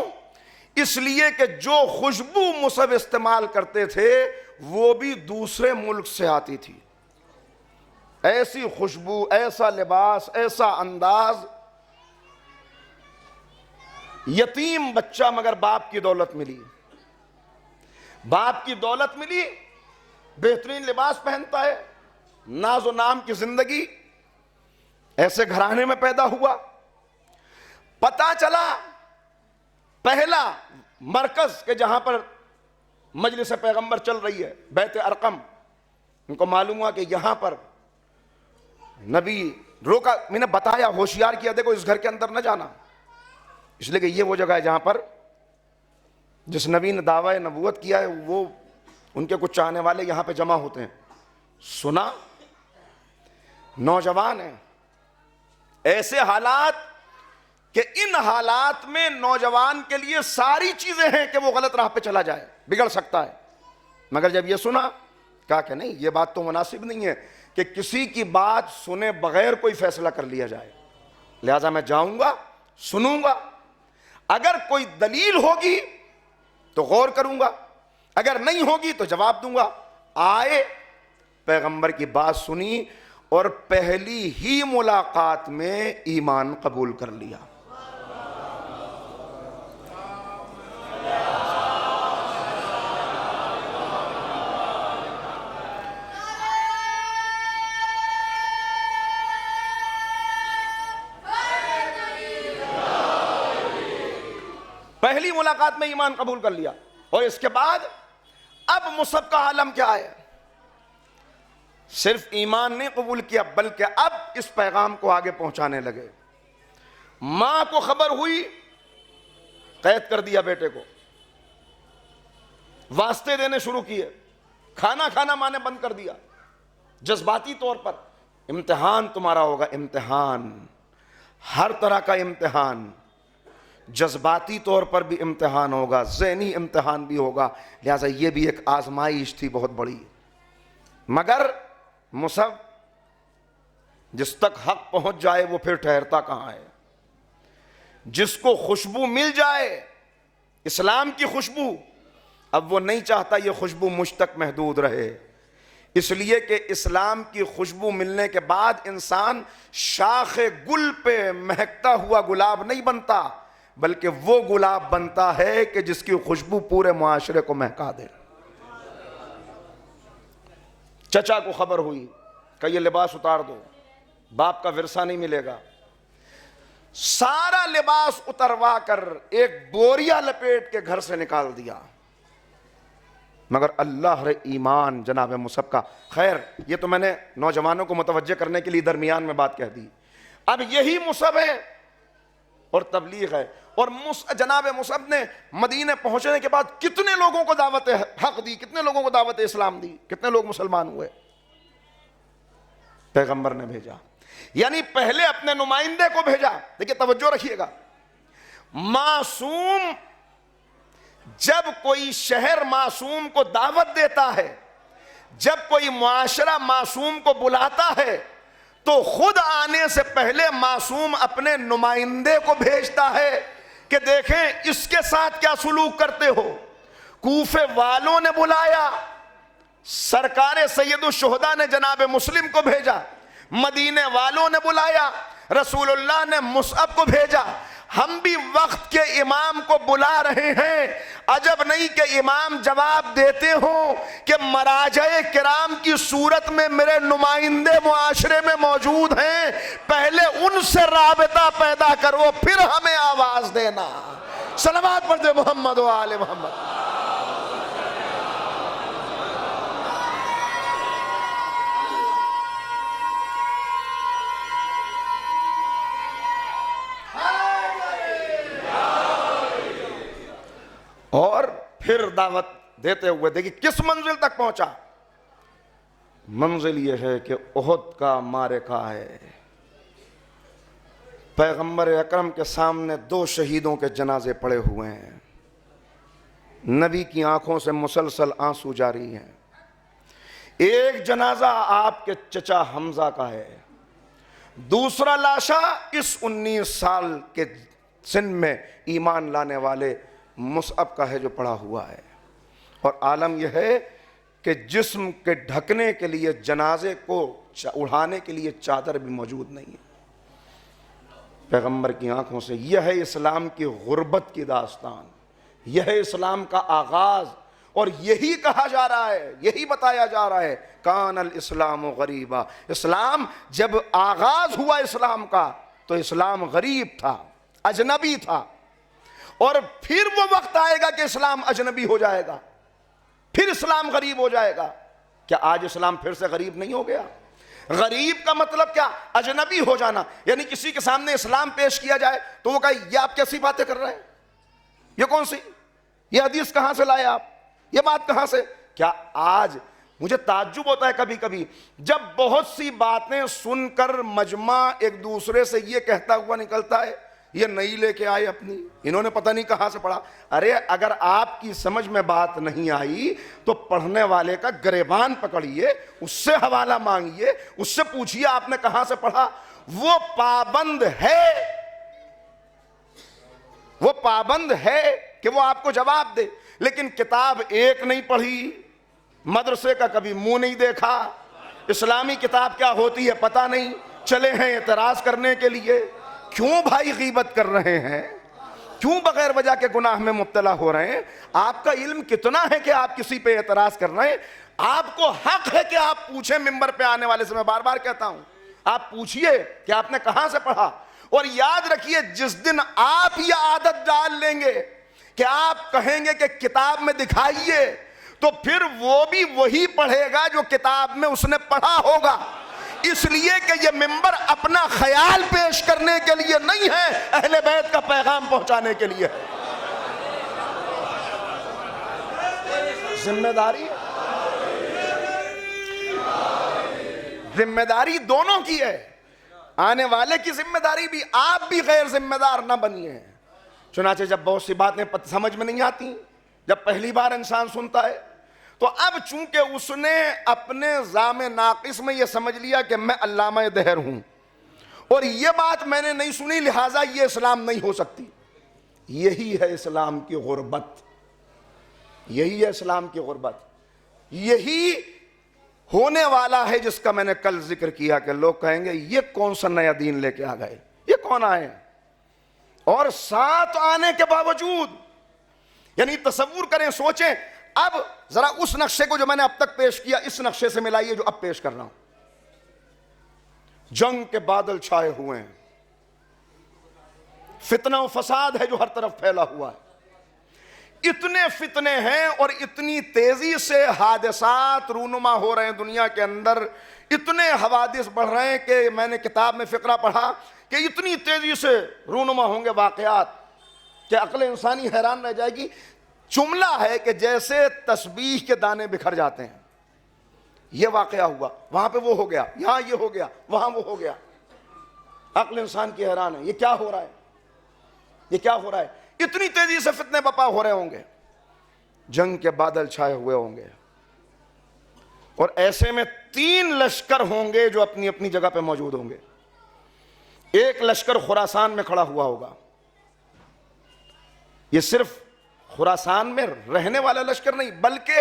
اس لیے کہ جو خوشبو مصعب استعمال کرتے تھے وہ بھی دوسرے ملک سے آتی تھی۔ ایسی خوشبو، ایسا لباس، ایسا انداز، یتیم بچہ مگر باپ کی دولت ملی، باپ کی دولت ملی، بہترین لباس پہنتا ہے، ناز و نام کی زندگی، ایسے گھرانے میں پیدا ہوا۔ پتہ چلا پہلا مرکز کہ جہاں پر مجلس پیغمبر چل رہی ہے، بیت ارقم، ان کو معلوم ہوا کہ یہاں پر نبی روکا، میں نے بتایا، ہوشیار کیا، دیکھو اس گھر کے اندر نہ جانا، اس لیے کہ یہ وہ جگہ ہے جہاں پر جس نبی نے دعویٰ نبوت کیا ہے وہ ان کے کچھ چاہنے والے یہاں پہ جمع ہوتے ہیں۔ سنا، نوجوان ہیں، ایسے حالات کہ ان حالات میں نوجوان کے لیے ساری چیزیں ہیں کہ وہ غلط راہ پہ چلا جائے، بگڑ سکتا ہے، مگر جب یہ سنا کہا کہ نہیں، یہ بات تو مناسب نہیں ہے کہ کسی کی بات سنے بغیر کوئی فیصلہ کر لیا جائے، لہذا میں جاؤں گا، سنوں گا، اگر کوئی دلیل ہوگی تو غور کروں گا، اگر نہیں ہوگی تو جواب دوں گا۔ آئے، پیغمبر کی بات سنی اور پہلی ہی ملاقات میں ایمان قبول کر لیا۔ پہلی ملاقات میں ایمان قبول کر لیا، اور اس کے بعد اب مصعب کا عالم کیا ہے؟ صرف ایمان نہیں قبول کیا بلکہ اب اس پیغام کو آگے پہنچانے لگے۔ ماں کو خبر ہوئی، قید کر دیا بیٹے کو، واسطے دینے شروع کیے، کھانا کھانا ماں نے بند کر دیا، جذباتی طور پر امتحان تمہارا ہوگا، امتحان، ہر طرح کا امتحان، جذباتی طور پر بھی امتحان ہوگا، ذہنی امتحان بھی ہوگا، لہذا یہ بھی ایک آزمائش تھی بہت بڑی۔ مگر مصعب جس تک حق پہنچ جائے وہ پھر ٹھہرتا کہاں ہے؟ جس کو خوشبو مل جائے اسلام کی خوشبو، اب وہ نہیں چاہتا یہ خوشبو مجھ تک محدود رہے، اس لیے کہ اسلام کی خوشبو ملنے کے بعد انسان شاخ گل پہ مہکتا ہوا گلاب نہیں بنتا، بلکہ وہ گلاب بنتا ہے کہ جس کی خوشبو پورے معاشرے کو مہکا دے۔ چچا کو خبر ہوئی کہ یہ لباس اتار دو، باپ کا ورثہ نہیں ملے گا، سارا لباس اتروا کر ایک بوریا لپیٹ کے گھر سے نکال دیا، مگر اللہ رے ایمان جناب مصعب کا۔ خیر، یہ تو میں نے نوجوانوں کو متوجہ کرنے کے لیے درمیان میں بات کہہ دی۔ اب یہی مصعب ہے اور تبلیغ ہے، اور جناب مصعب نے مدینے پہنچنے کے بعد کتنے لوگوں کو دعوت حق دی، کتنے لوگوں کو دعوت اسلام دی، کتنے لوگ مسلمان ہوئے؟ پیغمبر نے بھیجا، یعنی پہلے اپنے نمائندے کو بھیجا۔ دیکھیں توجہ رکھیے گا، معصوم جب کوئی شہر معصوم کو دعوت دیتا ہے، جب کوئی معاشرہ معصوم کو بلاتا ہے، تو خود آنے سے پہلے معصوم اپنے نمائندے کو بھیجتا ہے کہ دیکھیں اس کے ساتھ کیا سلوک کرتے ہو۔ کوفے والوں نے بلایا، سرکار سید الشہداء نے جناب مسلم کو بھیجا، مدینے والوں نے بلایا، رسول اللہ نے مصعب کو بھیجا۔ ہم بھی وقت کے امام کو بلا رہے ہیں، عجب نہیں کہ امام جواب دیتے ہوں کہ مراجع کرام کی صورت میں میرے نمائندے معاشرے میں موجود ہیں، پہلے ان سے رابطہ پیدا کرو پھر ہمیں آواز دینا۔ صلوات پڑھ دے محمد و آل محمد۔ پھر دعوت دیتے ہوئے دیکھیں کس منزل تک پہنچا. منزل یہ ہے کہ احد کا معرکہ ہے. پیغمبر اکرم کے سامنے 2 شہیدوں کے جنازے پڑے ہوئے ہیں. نبی کی آنکھوں سے مسلسل آنسو جاری ہیں. ایک جنازہ آپ کے چچا حمزہ کا ہے, دوسرا لاشا اس 19 سال کے سن میں ایمان لانے والے مصعب کا ہے جو پڑا ہوا ہے. اور عالم یہ ہے کہ جسم کے ڈھکنے کے لیے جنازے کو اڑھانے کے لیے چادر بھی موجود نہیں ہے. پیغمبر کی آنکھوں سے یہ ہے اسلام کی غربت کی داستان, یہ ہے اسلام کا آغاز. اور یہی کہا جا رہا ہے, یہی بتایا جا رہا ہے, کان الاسلام غریبا. اسلام جب آغاز ہوا اسلام کا تو اسلام غریب تھا, اجنبی تھا. اور پھر وہ وقت آئے گا کہ اسلام اجنبی ہو جائے گا, پھر اسلام غریب ہو جائے گا. کیا آج اسلام پھر سے غریب نہیں ہو گیا؟ غریب کا مطلب کیا؟ اجنبی ہو جانا. یعنی کسی کے سامنے اسلام پیش کیا جائے تو وہ کہے یہ آپ کیسی باتیں کر رہے ہیں, یہ کون سی, یہ حدیث کہاں سے لائے آپ, یہ بات کہاں سے؟ کیا آج مجھے تعجب ہوتا ہے کبھی کبھی جب بہت سی باتیں سن کر مجمع ایک دوسرے سے یہ کہتا ہوا نکلتا ہے یہ نئی لے کے آئے اپنی, انہوں نے پتہ نہیں کہاں سے پڑھا. ارے اگر آپ کی سمجھ میں بات نہیں آئی تو پڑھنے والے کا گریبان پکڑیے, اس سے حوالہ مانگیے, اس سے پوچھیے آپ نے کہاں سے پڑھا. وہ پابند ہے, وہ پابند ہے کہ وہ آپ کو جواب دے. لیکن کتاب ایک نہیں پڑھی, مدرسے کا کبھی منہ نہیں دیکھا, اسلامی کتاب کیا ہوتی ہے پتہ نہیں, چلے ہیں اعتراض کرنے کے لیے. کیوں بھائی غیبت کر رہے ہیں, کیوں بغیر وجہ کے گناہ میں مبتلا ہو رہے ہیں؟ آپ کا علم کتنا ہے کہ آپ کسی پہ اعتراض کر رہے ہیں؟ آپ کو حق ہے کہ آپ پوچھیں, ممبر پہ آنے والے سے میں بار بار کہتا ہوں, آپ پوچھئے کہ آپ نے کہاں سے پڑھا. اور یاد رکھیے جس دن آپ یہ عادت ڈال لیں گے کہ آپ کہیں گے کہ کتاب میں دکھائیے, تو پھر وہ بھی وہی پڑھے گا جو کتاب میں اس نے پڑھا ہوگا. اس لیے کہ یہ ممبر اپنا خیال پیش کرنے کے لیے نہیں ہے, اہل بیت کا پیغام پہنچانے کے لیے ہے. ذمہ داری دونوں کی ہے, آنے والے کی ذمہ داری بھی, آپ بھی غیر ذمہ دار نہ بنیے. چنانچہ جب بہت سی باتیں سمجھ میں نہیں آتی, جب پہلی بار انسان سنتا ہے, تو اب چونکہ اس نے اپنے ذام ناقص میں یہ سمجھ لیا کہ میں علامہ دہر ہوں اور یہ بات میں نے نہیں سنی لہٰذا یہ اسلام نہیں ہو سکتی. یہی ہے اسلام کی غربت, یہی ہے اسلام کی غربت. یہی ہونے والا ہے جس کا میں نے کل ذکر کیا کہ لوگ کہیں گے یہ کون سا نیا دین لے کے آ گئے, یہ کون آئے ہیں. اور ساتھ آنے کے باوجود, یعنی تصور کریں, سوچیں, اب ذرا اس نقشے کو جو میں نے اب تک پیش کیا اس نقشے سے ملائیے جو اب پیش کر رہا ہوں. جنگ کے بادل چھائے ہوئے ہیں, فتنہ و فساد ہے جو ہر طرف پھیلا ہوا ہے, اتنے فتنے ہیں اور اتنی تیزی سے حادثات رونما ہو رہے ہیں دنیا کے اندر, اتنے حوادث بڑھ رہے ہیں کہ میں نے کتاب میں فقرہ پڑھا کہ اتنی تیزی سے رونما ہوں گے واقعات کہ عقل انسانی حیران رہ جائے گی. جملہ ہے کہ جیسے تسبیح کے دانے بکھر جاتے ہیں, یہ واقعہ ہوا, وہاں پہ وہ ہو گیا, یہاں یہ ہو گیا, وہاں وہ ہو گیا. عقل انسان کی حیران ہے, یہ کیا ہو رہا ہے, یہ کیا ہو رہا ہے. اتنی تیزی سے فتنے بپا ہو رہے ہوں گے, جنگ کے بادل چھائے ہوئے ہوں گے, اور ایسے میں 3 لشکر ہوں گے جو اپنی اپنی جگہ پہ موجود ہوں گے. ایک لشکر خراسان میں کھڑا ہوا ہوگا, یہ صرف خراسان میں رہنے والا لشکر نہیں بلکہ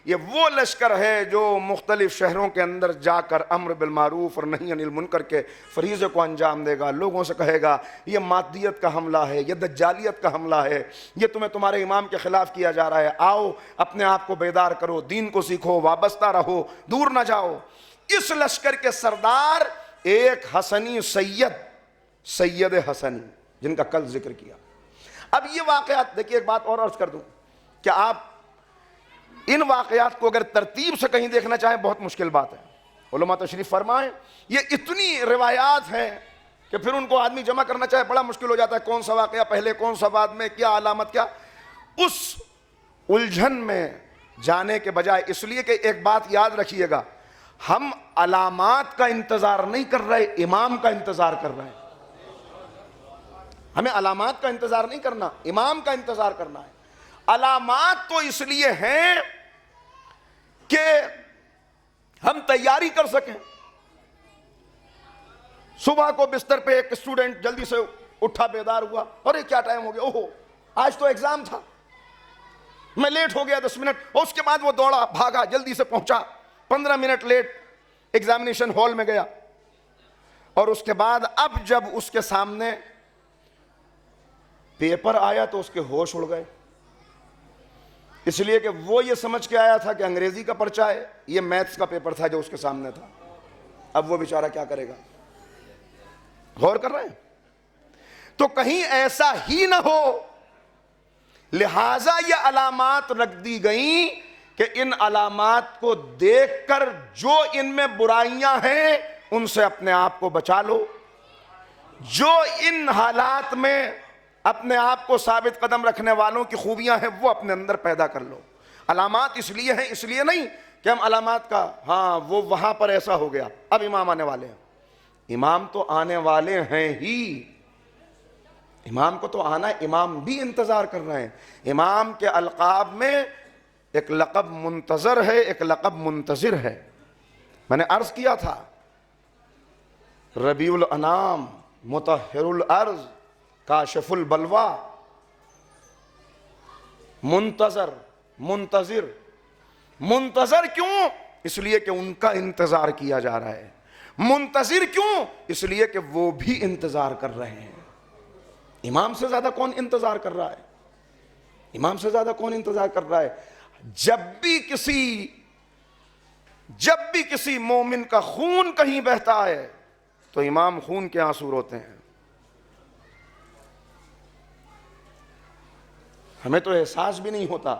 یہ وہ لشکر ہے جو مختلف شہروں کے اندر جا کر امر بالمعروف اور نہی عن المنکر کے فریضے کو انجام دے گا. لوگوں سے کہے گا یہ مادیت کا حملہ ہے, یہ دجالیت کا حملہ ہے, یہ تمہارے امام کے خلاف کیا جا رہا ہے, آؤ اپنے آپ کو بیدار کرو, دین کو سیکھو, وابستہ رہو, دور نہ جاؤ. اس لشکر کے سردار ایک حسنی سید حسنی جن کا کل ذکر کیا. اب یہ واقعات دیکھیے, ایک بات اور عرض کر دوں کہ آپ ان واقعات کو اگر ترتیب سے کہیں دیکھنا چاہیں بہت مشکل بات ہے. علماء تشریف فرمائیں, یہ اتنی روایات ہیں کہ پھر ان کو آدمی جمع کرنا چاہے بڑا مشکل ہو جاتا ہے, کون سا واقعہ پہلے کون سا بعد میں, کیا علامت کیا. اس الجھن میں جانے کے بجائے، اس لیے کہ ایک بات یاد رکھیے گا، ہم علامات کا انتظار نہیں کر رہے، امام کا انتظار کر رہے ہیں۔ ہمیں علامات کا انتظار نہیں کرنا، امام کا انتظار کرنا ہے۔ علامات تو اس لیے ہیں کہ ہم تیاری کر سکیں۔ صبح کو بستر پہ ایک اسٹوڈنٹ جلدی سے اٹھا، بیدار ہوا، ارے کیا ٹائم ہو گیا، اوہو آج تو ایگزام تھا، میں لیٹ ہو گیا 10 منٹ، اور اس کے بعد وہ دوڑا بھاگا، جلدی سے پہنچا، 15 منٹ لیٹ ایگزامینیشن ہال میں گیا، اور اس کے بعد اب جب اس کے سامنے پیپر آیا تو اس کے ہوش اڑ گئے، اس لیے کہ وہ یہ سمجھ کے آیا تھا کہ انگریزی کا پرچہ ہے، یہ میتھس کا پیپر تھا جو اس کے سامنے تھا۔ اب وہ بیچارہ کیا کرے گا؟ غور کر رہے ہیں؟ تو کہیں ایسا ہی نہ ہو، لہٰذا یہ علامات رکھ دی گئیں کہ ان علامات کو دیکھ کر جو ان میں برائیاں ہیں ان سے اپنے آپ کو بچا لو، جو ان حالات میں اپنے آپ کو ثابت قدم رکھنے والوں کی خوبیاں ہیں وہ اپنے اندر پیدا کر لو۔ علامات اس لیے ہیں، اس لیے نہیں کہ ہم علامات کا ہاں وہ وہاں پر ایسا ہو گیا، اب امام آنے والے ہیں۔ امام تو آنے والے ہیں ہی، امام کو تو آنا ہے، امام بھی انتظار کر رہے ہیں۔ امام کے القاب میں ایک لقب منتظر ہے، ایک لقب منتظر ہے۔ میں نے عرض کیا تھا ربیع الانام، مطہر الارض، کاشف البلوا، منتظر، منتظر۔ منتظر کیوں؟ اس لیے کہ ان کا انتظار کیا جا رہا ہے۔ منتظر کیوں؟ اس لیے کہ وہ بھی انتظار کر رہے ہیں۔ امام سے زیادہ کون انتظار کر رہا ہے؟ امام سے زیادہ کون انتظار کر رہا ہے؟ جب بھی کسی مومن کا خون کہیں بہتا ہے تو امام خون کے آنسو روتے ہیں۔ ہمیں تو احساس بھی نہیں ہوتا،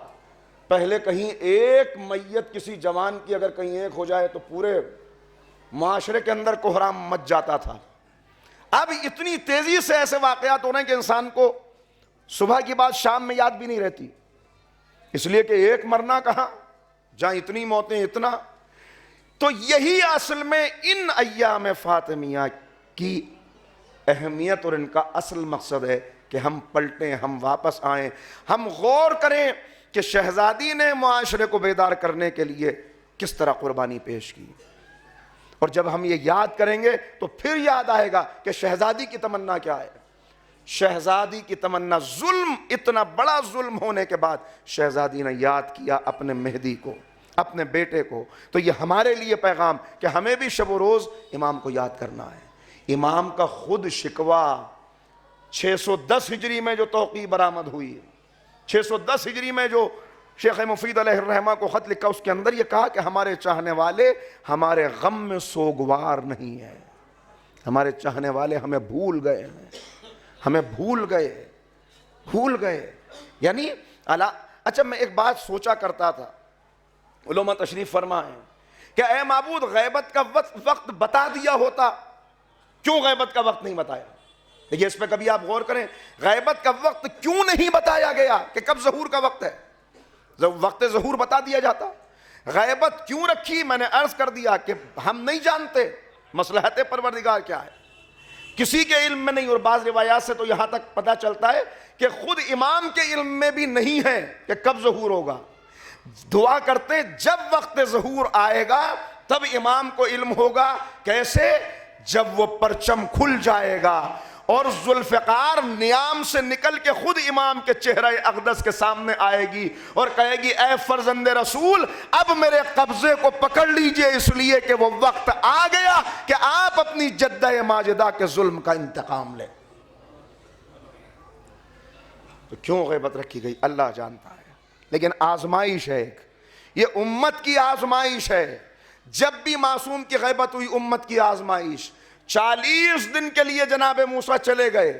پہلے کہیں ایک میت کسی جوان کی اگر کہیں ایک ہو جائے تو پورے معاشرے کے اندر کوہرام مچ جاتا تھا۔ اب اتنی تیزی سے ایسے واقعات ہو رہے ہیں کہ انسان کو صبح کی بات شام میں یاد بھی نہیں رہتی، اس لیے کہ ایک مرنا کہاں، جہاں اتنی موتیں، اتنا۔ تو یہی اصل میں ان ایام فاطمیہ کی اہمیت اور ان کا اصل مقصد ہے کہ ہم پلٹیں، ہم واپس آئیں، ہم غور کریں کہ شہزادی نے معاشرے کو بیدار کرنے کے لیے کس طرح قربانی پیش کی۔ اور جب ہم یہ یاد کریں گے تو پھر یاد آئے گا کہ شہزادی کی تمنا کیا ہے۔ شہزادی کی تمنا، ظلم، اتنا بڑا ظلم ہونے کے بعد شہزادی نے یاد کیا اپنے مہدی کو، اپنے بیٹے کو۔ تو یہ ہمارے لیے پیغام کہ ہمیں بھی شب و روز امام کو یاد کرنا ہے۔ امام کا خود شکوہ 610 ہجری میں جو توقیع برآمد ہوئی، 610 ہجری میں جو شیخ مفید علیہ الرحمہ کو خط لکھا، اس کے اندر یہ کہا کہ ہمارے چاہنے والے ہمارے غم میں سوگوار نہیں ہیں، ہمارے چاہنے والے ہمیں بھول گئے ہیں، ہمیں بھول گئے۔ یعنی اچھا میں ایک بات سوچا کرتا تھا، علماء تشریف فرما ہے کہ اے معبود غیبت کا وقت بتا دیا ہوتا، کیوں غیبت کا وقت نہیں بتایا؟ دیکھیے اس پہ کبھی آپ غور کریں، غیبت کا وقت کیوں نہیں بتایا گیا کہ کب ظہور کا وقت ہے؟ وقت ظہور بتا دیا جاتا۔ غیبت کیوں رکھی؟ میں نے عرض کر دیا کہ ہم نہیں جانتے مصلحت پروردگار کیا ہے، کسی کے علم میں نہیں، اور بعض روایات سے تو یہاں تک پتہ چلتا ہے کہ خود امام کے علم میں بھی نہیں ہے کہ کب ظہور ہوگا۔ دعا کرتے جب وقت ظہور آئے گا تب امام کو علم ہوگا۔ کیسے؟ جب وہ پرچم کھل جائے گا اور ذوالفقار نیام سے نکل کے خود امام کے چہرہ اقدس کے سامنے آئے گی اور کہے گی اے فرزند رسول اب میرے قبضے کو پکڑ لیجئے، اس لیے کہ وہ وقت آ گیا کہ آپ اپنی جدہ ماجدہ کے ظلم کا انتقام لیں۔ تو کیوں غیبت رکھی گئی اللہ جانتا ہے، لیکن آزمائش ہے ایک، یہ امت کی آزمائش ہے۔ جب بھی معصوم کی غیبت ہوئی امت کی آزمائش۔ 40 دن کے لیے جناب موسیٰ چلے گئے،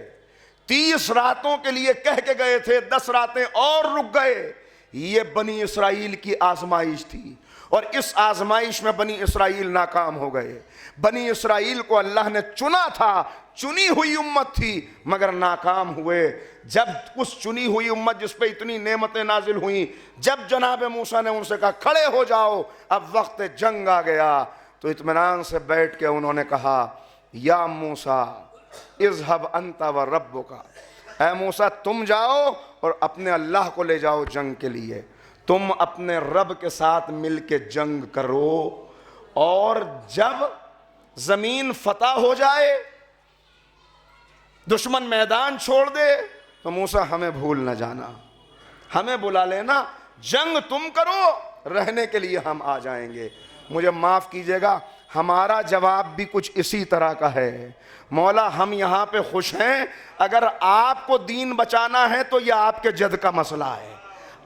30 راتوں کے لیے کہہ کے گئے تھے، 10 راتیں اور رک گئے۔ یہ بنی اسرائیل کی آزمائش تھی۔ اور اس آزمائش میں بنی اسرائیل ناکام ہو گئے. بنی اسرائیل کو اللہ نے چنا تھا, چنی ہوئی امت تھی, مگر ناکام ہوئے. جب اس چنی ہوئی امت جس پہ اتنی نعمتیں نازل ہوئیں, جب جناب موسیٰ نے ان سے کہا کھڑے ہو جاؤ, اب وقت جنگ آ گیا, تو اطمینان سے بیٹھ کے انہوں نے کہا یا موسیٰ اذهب انت وربک, اے موسیٰ تم جاؤ اور اپنے اللہ کو لے جاؤ جنگ کے لیے, تم اپنے رب کے ساتھ مل کے جنگ کرو, اور جب زمین فتح ہو جائے, دشمن میدان چھوڑ دے, تو موسیٰ ہمیں بھول نہ جانا, ہمیں بلا لینا, جنگ تم کرو, رہنے کے لیے ہم آ جائیں گے. مجھے معاف کیجئے گا, ہمارا جواب بھی کچھ اسی طرح کا ہے. مولا ہم یہاں پہ خوش ہیں, اگر آپ کو دین بچانا ہے تو یہ آپ کے جد کا مسئلہ ہے,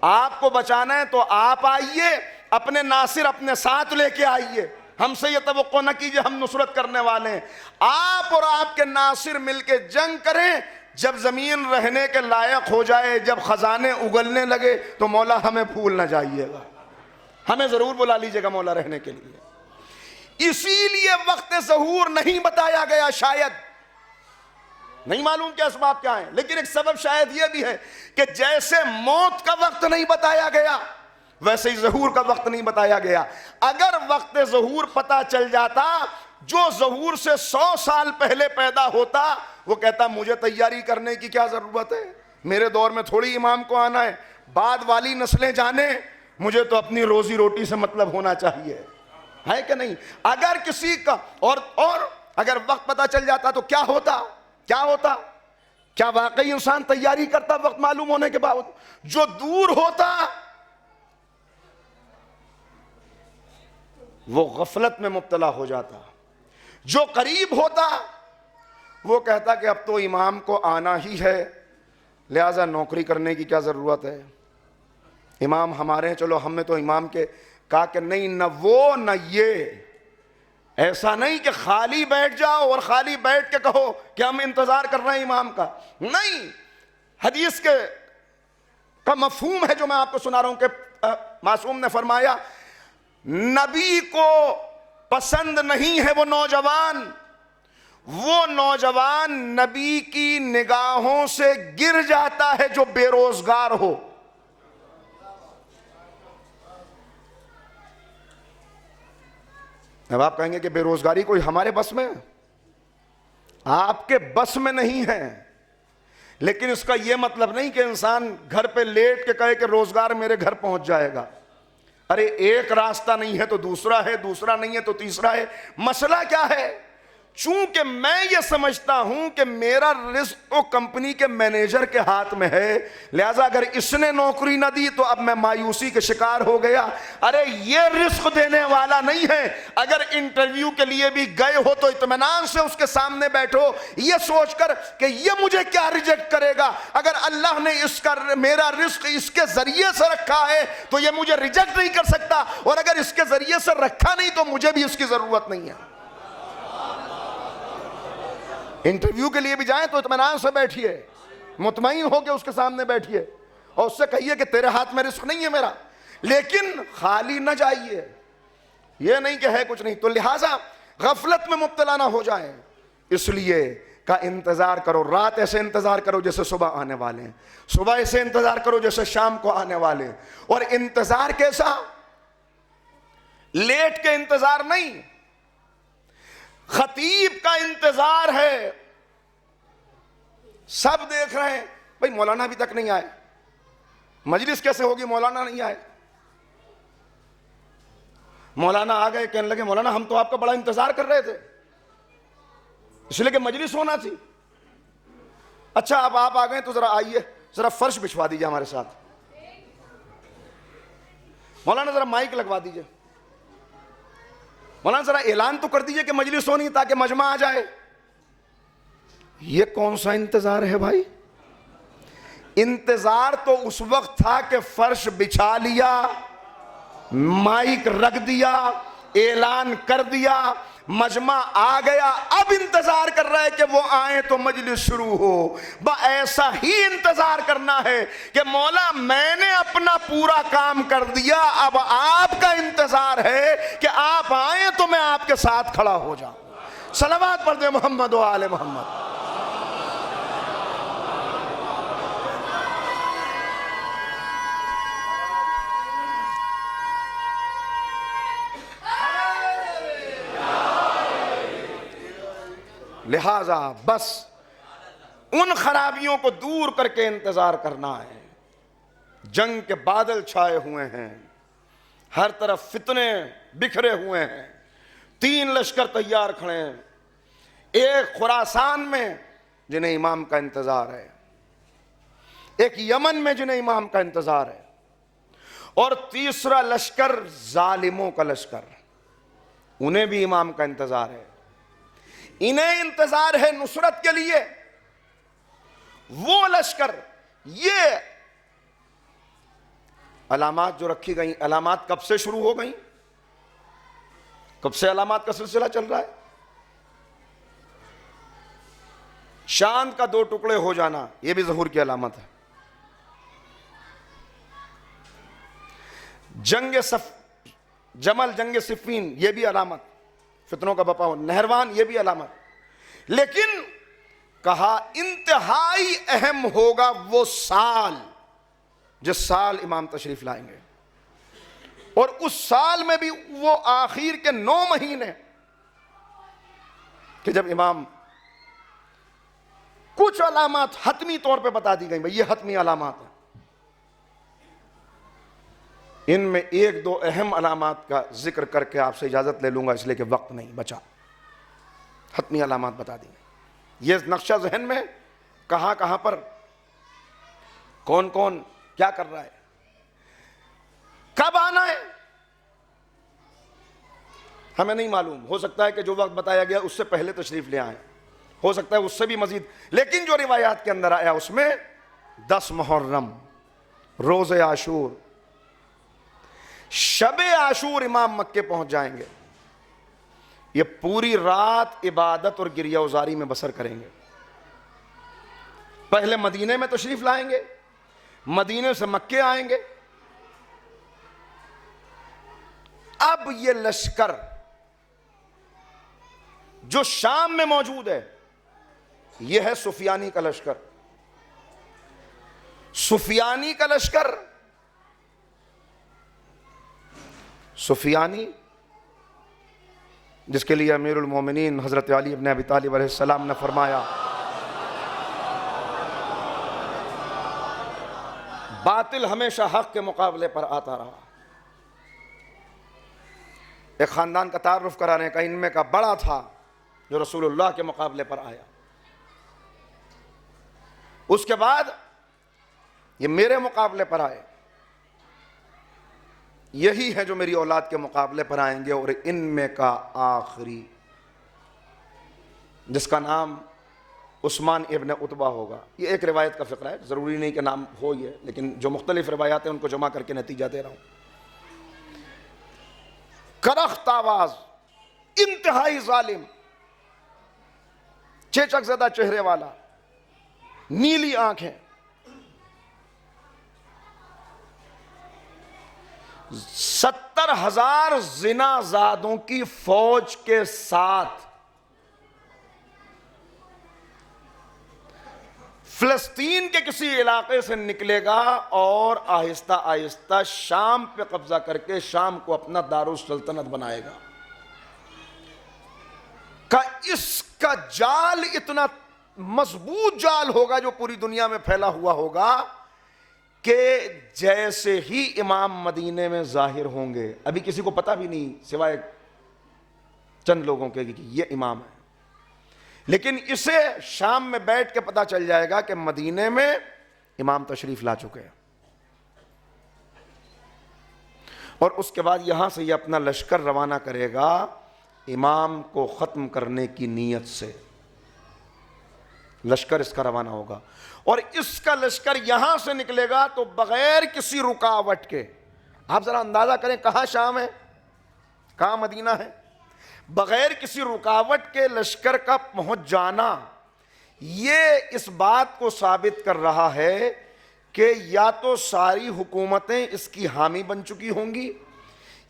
آپ کو بچانا ہے تو آپ آئیے, اپنے ناصر اپنے ساتھ لے کے آئیے, ہم سے یہ توقع نہ کیجئے ہم نصرت کرنے والے ہیں. آپ اور آپ کے ناصر مل کے جنگ کریں, جب زمین رہنے کے لائق ہو جائے, جب خزانے اگلنے لگے, تو مولا ہمیں بھول نہ جائیے گا, ہمیں ضرور بلا لیجئے گا مولا رہنے کے لیے. اسی لیے وقت ظہور نہیں بتایا گیا, شاید نہیں معلوم کہ اسباب کیا ہیں, لیکن ایک سبب شاید یہ بھی ہے کہ جیسے موت کا وقت نہیں بتایا گیا, ویسے ہی ظہور کا وقت نہیں بتایا گیا. اگر وقت ظہور پتا چل جاتا, جو ظہور سے 100 سال پہلے پیدا ہوتا, وہ کہتا مجھے تیاری کرنے کی کیا ضرورت ہے, میرے دور میں تھوڑی امام کو آنا ہے, بعد والی نسلیں جانے, مجھے تو اپنی روزی روٹی سے مطلب ہونا چاہیے, ہے کہ نہیں. اگر کسی کا اور اگر وقت پتا چل جاتا تو کیا ہوتا, کیا ہوتا, کیا واقعی انسان تیاری کرتا وقت معلوم ہونے کے باوجود؟ جو دور ہوتا وہ غفلت میں مبتلا ہو جاتا, جو قریب ہوتا وہ کہتا کہ اب تو امام کو آنا ہی ہے, لہذا نوکری کرنے کی کیا ضرورت ہے, امام ہمارے ہیں, چلو ہم نے تو امام کے کہا کہ نہیں, نہ وہ نہ یہ. ایسا نہیں کہ خالی بیٹھ جاؤ اور خالی بیٹھ کے کہو کہ ہم انتظار کر رہے ہیں امام کا, نہیں. حدیث کا مفہوم ہے جو میں آپ کو سنا رہا ہوں کہ معصوم نے فرمایا نبی کو پسند نہیں ہے وہ نوجوان نبی کی نگاہوں سے گر جاتا ہے جو بے روزگار ہو. اب آپ کہیں گے کہ بے روزگاری کوئی ہمارے بس میں, آپ کے بس میں نہیں ہے, لیکن اس کا یہ مطلب نہیں کہ انسان گھر پہ لیٹ کے کہے کہ روزگار میرے گھر پہنچ جائے گا. ارے ایک راستہ نہیں ہے تو دوسرا ہے, دوسرا نہیں ہے تو تیسرا ہے. مسئلہ کیا ہے, چونکہ میں یہ سمجھتا ہوں کہ میرا رزق تو کمپنی کے مینیجر کے ہاتھ میں ہے, لہذا اگر اس نے نوکری نہ دی تو اب میں مایوسی کے شکار ہو گیا. ارے یہ رزق دینے والا نہیں ہے. اگر انٹرویو کے لیے بھی گئے ہو تو اطمینان سے اس کے سامنے بیٹھو, یہ سوچ کر کہ یہ مجھے کیا ریجیکٹ کرے گا. اگر اللہ نے میرا رزق اس کے ذریعے سے رکھا ہے تو یہ مجھے ریجیکٹ نہیں کر سکتا, اور اگر اس کے ذریعے سے رکھا نہیں تو مجھے بھی اس کی ضرورت نہیں ہے. انٹرویو کے لیے بھی جائیں تو اطمینان سے بیٹھیے, مطمئن ہو کے اس کے سامنے بیٹھیے, اور اس سے کہیے کہ تیرے ہاتھ میں رزق نہیں ہے میرا, لیکن خالی نہ جائیے, یہ نہیں کہ ہے کچھ نہیں. تو لہٰذا غفلت میں مبتلا نہ ہو جائیں, اس لیے کا انتظار کرو. رات ایسے انتظار کرو جیسے صبح آنے والے ہیں, صبح ایسے انتظار کرو جیسے شام کو آنے والے ہیں. اور انتظار کیسا, لیٹ کے انتظار نہیں, خطیب کا انتظار ہے. سب دیکھ رہے ہیں بھئی مولانا ابھی تک نہیں آئے, مجلس کیسے ہوگی, مولانا نہیں آئے. مولانا آ گئے, کہنے لگے مولانا ہم تو آپ کا بڑا انتظار کر رہے تھے, اس لیے کہ مجلس ہونا تھی. اچھا اب آپ آ گئے تو ذرا آئیے, ذرا فرش بچھوا دیجئے ہمارے ساتھ. مولانا ذرا مائک لگوا دیجئے, مولانا ذرا اعلان تو کر دیجئے کہ مجلس ہونی تاکہ مجمع آ جائے. یہ کون سا انتظار ہے بھائی؟ انتظار تو اس وقت تھا کہ فرش بچھا لیا, مائک رکھ دیا, اعلان کر دیا، مجمع آ گیا، اب انتظار کر رہا ہے کہ وہ آئیں تو مجلس شروع ہو۔ ایسا ہی انتظار کرنا ہے کہ مولا میں نے اپنا پورا کام کر دیا، اب آپ کا انتظار ہے کہ آپ آئیں تو میں آپ کے ساتھ کھڑا ہو جاؤں۔ صلوات پڑھ دیں محمد و آل محمد۔ لہذا بس ان خرابیوں کو دور کر کے انتظار کرنا ہے۔ جنگ کے بادل چھائے ہوئے ہیں، ہر طرف فتنے بکھرے ہوئے ہیں، 3 لشکر تیار کھڑے ہیں، ایک خراسان میں جنہیں امام کا انتظار ہے، ایک یمن میں جنہیں امام کا انتظار ہے، اور تیسرا لشکر ظالموں کا لشکر، انہیں بھی امام کا انتظار ہے۔ انہیں انتظار ہے نصرت کے لیے، وہ لشکر، یہ علامات جو رکھی گئیں، علامات کب سے شروع ہو گئیں؟ کب سے علامات کا سلسلہ چل رہا ہے؟ چاند کا 2 ٹکڑے ہو جانا، یہ بھی ظہور کی علامت ہے۔ جمل جنگ صفین، یہ بھی علامت، فتنوں کا بپا ہو، نہروان، یہ بھی علامت۔ لیکن کہا انتہائی اہم ہوگا وہ سال جس سال امام تشریف لائیں گے، اور اس سال میں بھی وہ آخر کے 9 مہینے کہ جب امام، کچھ علامات حتمی طور پہ بتا دی گئی، بھئی یہ حتمی علامات ہیں، ان میں 1-2 اہم علامات کا ذکر کر کے آپ سے اجازت لے لوں گا، اس لیے کہ وقت نہیں بچا۔ حتمی علامات بتا دی گئی، یہ نقشہ ذہن میں کہاں کہاں پر کون کون کیا کر رہا ہے، کب آنا ہے، ہمیں نہیں معلوم۔ ہو سکتا ہے کہ جو وقت بتایا گیا اس سے پہلے تشریف لے آئیں، ہو سکتا ہے اس سے بھی مزید، لیکن جو روایات کے اندر آیا اس میں 10 محرم، روز عاشور، شب عاشور امام مکے پہنچ جائیں گے، یہ پوری رات عبادت اور گریہ وزاری میں بسر کریں گے۔ پہلے مدینے میں تشریف لائیں گے، مدینے سے مکے آئیں گے۔ اب یہ لشکر جو شام میں موجود ہے، یہ ہے سفیانی کا لشکر۔ سفیانی کا لشکر، سفیانی جس کے لیے امیر المومنین حضرت علی ابن ابی طالب علیہ السلام نے فرمایا باطل ہمیشہ حق کے مقابلے پر آتا رہا۔ ایک خاندان کا تعارف کرانے کا، ان میں کا بڑا تھا جو رسول اللہ کے مقابلے پر آیا، اس کے بعد یہ میرے مقابلے پر آئے، یہی ہے جو میری اولاد کے مقابلے پر آئیں گے، اور ان میں کا آخری جس کا نام عثمان ابن عتبہ ہوگا۔ یہ ایک روایت کا فقرہ ہے، ضروری نہیں کہ نام ہو یہ، لیکن جو مختلف روایات ہیں ان کو جمع کر کے نتیجہ دے رہا ہوں۔ کرخت آواز، انتہائی ظالم، چیچک زدہ چہرے والا، نیلی آنکھیں، 70,000 زنا زادوں کی فوج کے ساتھ فلسطین کے کسی علاقے سے نکلے گا اور آہستہ آہستہ شام پہ قبضہ کر کے شام کو اپنا دارالسلطنت بنائے گا۔ کہ اس کا جال اتنا مضبوط جال ہوگا جو پوری دنیا میں پھیلا ہوا ہوگا کہ جیسے ہی امام مدینے میں ظاہر ہوں گے، ابھی کسی کو پتہ بھی نہیں سوائے چند لوگوں کے کہ یہ امام ہے، لیکن اسے شام میں بیٹھ کے پتہ چل جائے گا کہ مدینے میں امام تشریف لا چکے ہیں، اور اس کے بعد یہاں سے یہ اپنا لشکر روانہ کرے گا امام کو ختم کرنے کی نیت سے۔ لشکر اس کا روانہ ہوگا، اور اس کا لشکر یہاں سے نکلے گا تو بغیر کسی رکاوٹ کے، آپ ذرا اندازہ کریں کہاں شام ہے، کہاں مدینہ ہے؟ بغیر کسی رکاوٹ کے لشکر کا پہنچ جانا یہ اس بات کو ثابت کر رہا ہے کہ یا تو ساری حکومتیں اس کی حامی بن چکی ہوں گی،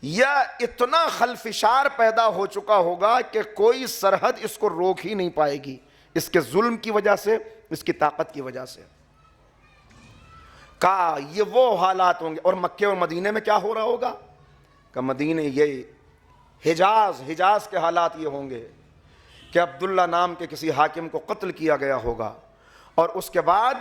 یا اتنا خلفشار پیدا ہو چکا ہوگا کہ کوئی سرحد اس کو روک ہی نہیں پائے گی، اس کے ظلم کی وجہ سے، اس کی طاقت کی وجہ سے۔ کہا یہ وہ حالات ہوں گے۔ اور مکے اور مدینے میں کیا ہو رہا ہوگا؟ کہ مدینے یہ حجاز کے حالات یہ ہوں گے کہ عبداللہ نام کے کسی حاکم کو قتل کیا گیا ہوگا، اور اس کے بعد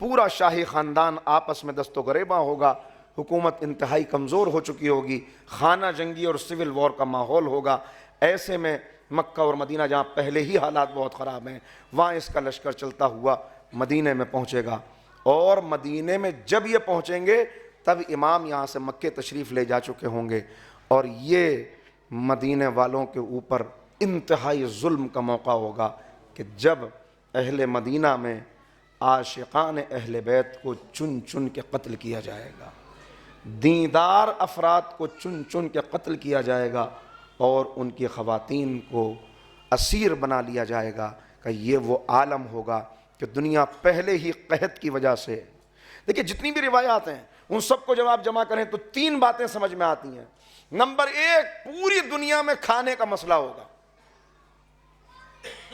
پورا شاہی خاندان آپس میں دست و گریباں ہوگا، حکومت انتہائی کمزور ہو چکی ہوگی، خانہ جنگی اور سول وار کا ماحول ہوگا۔ ایسے میں مکہ اور مدینہ جہاں پہلے ہی حالات بہت خراب ہیں، وہاں اس کا لشکر چلتا ہوا مدینے میں پہنچے گا، اور مدینے میں جب یہ پہنچیں گے تب امام یہاں سے مکے تشریف لے جا چکے ہوں گے، اور یہ مدینے والوں کے اوپر انتہائی ظلم کا موقع ہوگا کہ جب اہل مدینہ میں عاشقان اہل بیت کو چن چن کے قتل کیا جائے گا، دیندار افراد کو چن چن کے قتل کیا جائے گا، اور ان کی خواتین کو اسیر بنا لیا جائے گا، کہ یہ وہ عالم ہوگا کہ دنیا پہلے ہی قحط کی وجہ سے۔ دیکھیں جتنی بھی روایات ہیں ان سب کو جب آپ جمع کریں تو 3 باتیں سمجھ میں آتی ہیں۔ نمبر 1، پوری دنیا میں کھانے کا مسئلہ ہوگا،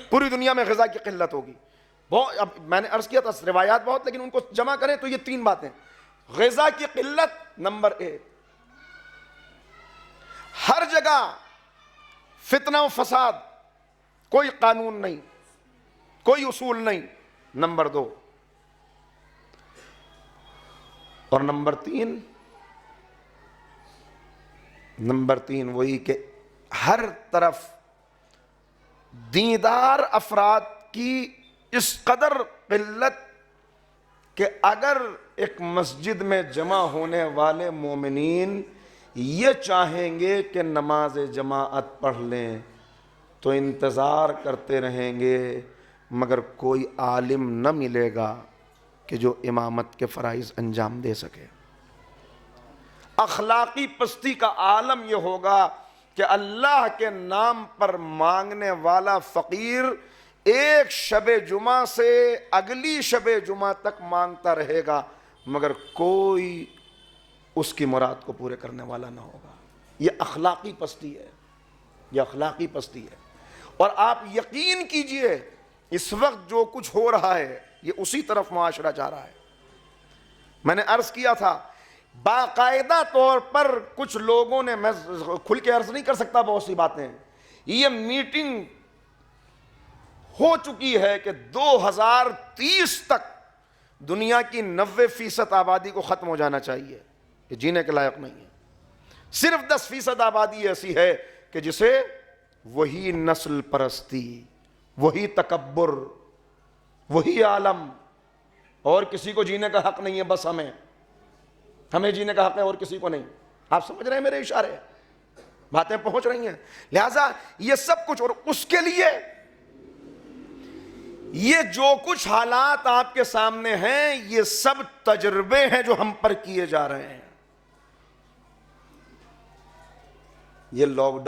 پوری دنیا میں غذا کی قلت ہوگی۔ اب میں نے عرض کیا تھا روایات بہت، لیکن ان کو جمع کریں تو یہ 3 باتیں۔ غذا کی قلت نمبر 1، ہر جگہ فتنہ و فساد، کوئی قانون نہیں، کوئی اصول نہیں، نمبر 2، اور نمبر 3 وہی کہ ہر طرف دیندار افراد کی اس قدر قلت کہ اگر ایک مسجد میں جمع ہونے والے مومنین یہ چاہیں گے کہ نماز جماعت پڑھ لیں تو انتظار کرتے رہیں گے، مگر کوئی عالم نہ ملے گا کہ جو امامت کے فرائض انجام دے سکے۔ اخلاقی پستی کا عالم یہ ہوگا کہ اللہ کے نام پر مانگنے والا فقیر ایک شب جمعہ سے اگلی شب جمعہ تک مانگتا رہے گا، مگر کوئی اس کی مراد کو پورے کرنے والا نہ ہوگا۔ یہ اخلاقی پستی ہے، یہ اخلاقی پستی ہے۔ اور آپ یقین کیجئے اس وقت جو کچھ ہو رہا ہے یہ اسی طرف معاشرہ جا رہا ہے۔ میں نے عرض کیا تھا باقاعدہ طور پر کچھ لوگوں نے، میں کھل کے عرض نہیں کر سکتا بہت سی باتیں، یہ میٹنگ ہو چکی ہے کہ 2030 تک دنیا کی 90% آبادی کو ختم ہو جانا چاہیے، یہ جینے کے لائق نہیں ہے۔ صرف 10% آبادی ایسی ہے کہ جسے وہی نسل پرستی، وہی تکبر، وہی عالم، اور کسی کو جینے کا حق نہیں ہے، بس ہمیں جینے کا حق ہے اور کسی کو نہیں۔ آپ سمجھ رہے ہیں میرے اشارے؟ باتیں پہنچ رہی ہیں؟ لہذا یہ سب کچھ، اور اس کے لیے یہ جو کچھ حالات آپ کے سامنے ہیں یہ سب تجربے ہیں جو ہم پر کیے جا رہے ہیں۔ یہ لاک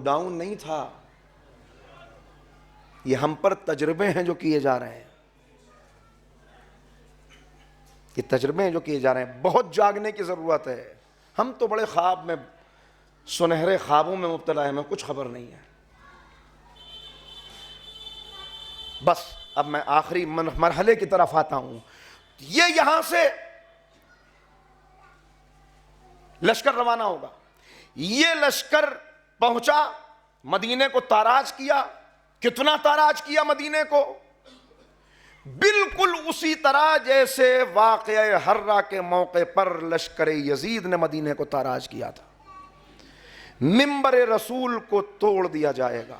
ڈاؤن نہیں تھا، یہ ہم پر تجربے ہیں جو کیے جا رہے ہیں، یہ تجربے ہیں جو کیے جا رہے ہیں۔ بہت جاگنے کی ضرورت ہے۔ ہم تو بڑے خواب میں، سنہرے خوابوں میں مبتلا ہے، ہمیں کچھ خبر نہیں ہے۔ بس اب میں آخری مرحلے کی طرف آتا ہوں۔ یہ یہاں سے لشکر روانہ ہوگا، یہ لشکر پہنچا، مدینے کو تاراج کیا۔ کتنا تاراج کیا مدینے کو؟ بالکل اسی طرح جیسے واقعہ حرہ کے موقع پر لشکر یزید نے مدینے کو تاراج کیا تھا۔ منبر رسول کو توڑ دیا جائے گا،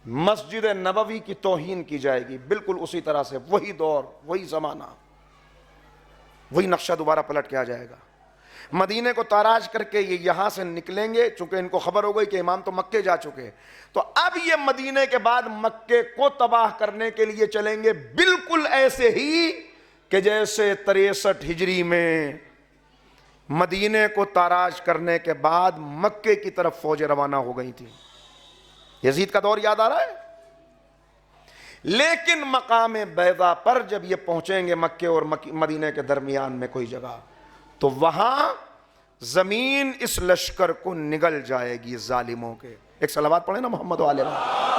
مسجد نبوی کی توہین کی جائے گی، بالکل اسی طرح سے، وہی دور، وہی زمانہ، وہی نقشہ دوبارہ پلٹ کے آ جائے گا۔ مدینے کو تاراج کر کے یہ یہاں سے نکلیں گے، چونکہ ان کو خبر ہو گئی کہ امام تو مکے جا چکے، تو اب یہ مدینے کے بعد مکے کو تباہ کرنے کے لیے چلیں گے، بالکل ایسے ہی کہ جیسے 63 ہجری میں مدینے کو تاراج کرنے کے بعد مکے کی طرف فوجیں روانہ ہو گئی تھیں. یزید کا دور یاد آ رہا ہے. لیکن مقام بیضا پر جب یہ پہنچیں گے مکے اور مدینے کے درمیان میں کوئی جگہ, تو وہاں زمین اس لشکر کو نگل جائے گی ظالموں کے. ایک صلوات پڑھیں نا محمد و آل محمد.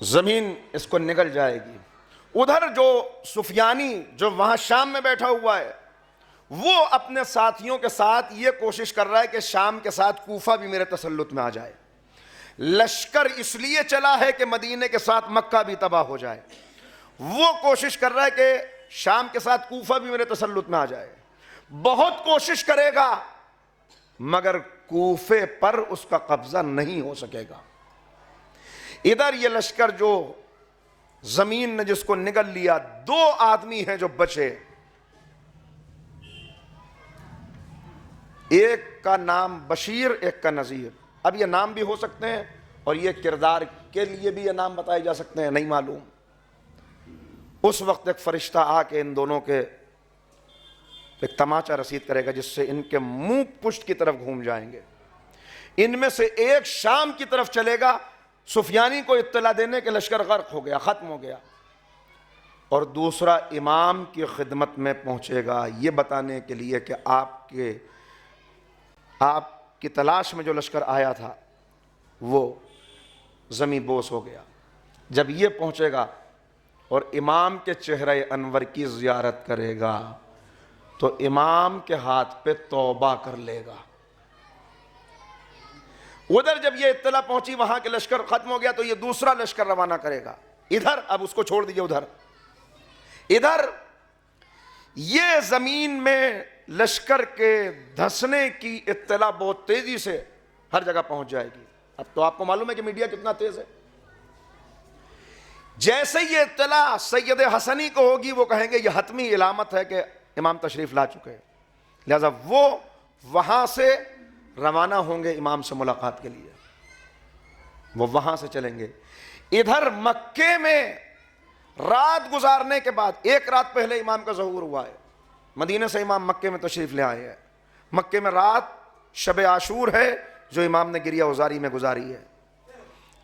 زمین اس کو نگل جائے گی. ادھر جو سفیانی جو وہاں شام میں بیٹھا ہوا ہے, وہ اپنے ساتھیوں کے ساتھ یہ کوشش کر رہا ہے کہ شام کے ساتھ کوفہ بھی میرے تسلط میں آ جائے. لشکر اس لیے چلا ہے کہ مدینے کے ساتھ مکہ بھی تباہ ہو جائے. وہ کوشش کر رہا ہے کہ شام کے ساتھ کوفہ بھی میرے تسلط میں آ جائے. بہت کوشش کرے گا مگر کوفے پر اس کا قبضہ نہیں ہو سکے گا. ادھر یہ لشکر جو زمین نے جس کو نگل لیا, 2 آدمی ہیں جو بچے. ایک کا نام بشیر, ایک کا نذیر. اب یہ نام بھی ہو سکتے ہیں اور یہ کردار کے لیے بھی یہ نام بتائے جا سکتے ہیں, نہیں معلوم. اس وقت ایک فرشتہ آ کے ان دونوں کے ایک تماچا رسید کرے گا جس سے ان کے منہ پشت کی طرف گھوم جائیں گے. ان میں سے ایک شام کی طرف چلے گا سفیانی کو اطلاع دینے کے لشکر غرق ہو گیا, ختم ہو گیا, اور دوسرا امام کی خدمت میں پہنچے گا یہ بتانے کے لیے کہ آپ کی تلاش میں جو لشکر آیا تھا وہ زمیں بوس ہو گیا. جب یہ پہنچے گا اور امام کے چہرہ انور کی زیارت کرے گا تو امام کے ہاتھ پہ توبہ کر لے گا. ادھر جب یہ اطلاع پہنچی وہاں کے لشکر ختم ہو گیا تو یہ دوسرا لشکر روانہ کرے گا. ادھر اب اس کو چھوڑ دیجئے, ادھر یہ زمین میں لشکر کے دھسنے کی اطلاع بہت تیزی سے ہر جگہ پہنچ جائے گی. اب تو آپ کو معلوم ہے کہ میڈیا کتنا تیز ہے. جیسے یہ اطلاع سید حسنی کو ہوگی وہ کہیں گے یہ حتمی علامت ہے کہ امام تشریف لا چکے ہیں, لہذا وہ وہاں سے روانہ ہوں گے امام سے ملاقات کے لیے. وہ وہاں سے چلیں گے. ادھر مکے میں رات گزارنے کے بعد, 1 رات پہلے امام کا ظہور ہوا ہے, مدینے سے امام مکے میں تشریف لے آئے ہیں. مکے میں رات شب عاشور ہے جو امام نے گریہ وزاری میں گزاری ہے.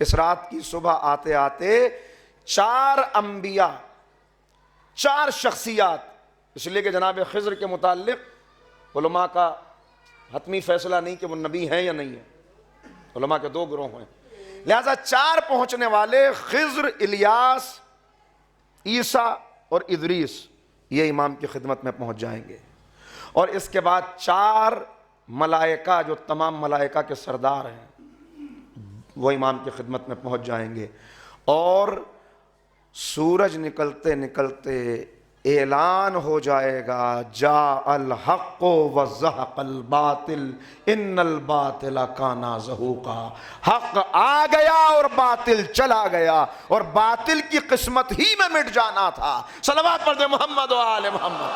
اس رات کی صبح آتے آتے 4 انبیاء, 4 شخصیات, اس لیے کہ جناب خضر کے متعلق علماء کا حتمی فیصلہ نہیں کہ وہ نبی ہیں یا نہیں ہیں, علماء کے 2 گروہ ہیں, لہذا 4 پہنچنے والے خضر, الیاس, عیسیٰ اور ادریس یہ امام کی خدمت میں پہنچ جائیں گے. اور اس کے بعد 4 ملائکہ جو تمام ملائکہ کے سردار ہیں وہ امام کی خدمت میں پہنچ جائیں گے. اور سورج نکلتے نکلتے اعلان ہو جائے گا جاء الحق وزهق الباطل ان الباطل کان زہوقا. حق آ گیا اور باطل چلا گیا, اور باطل کی قسمت ہی میں مٹ جانا تھا. صلوات پڑھ دے محمد و آل محمد.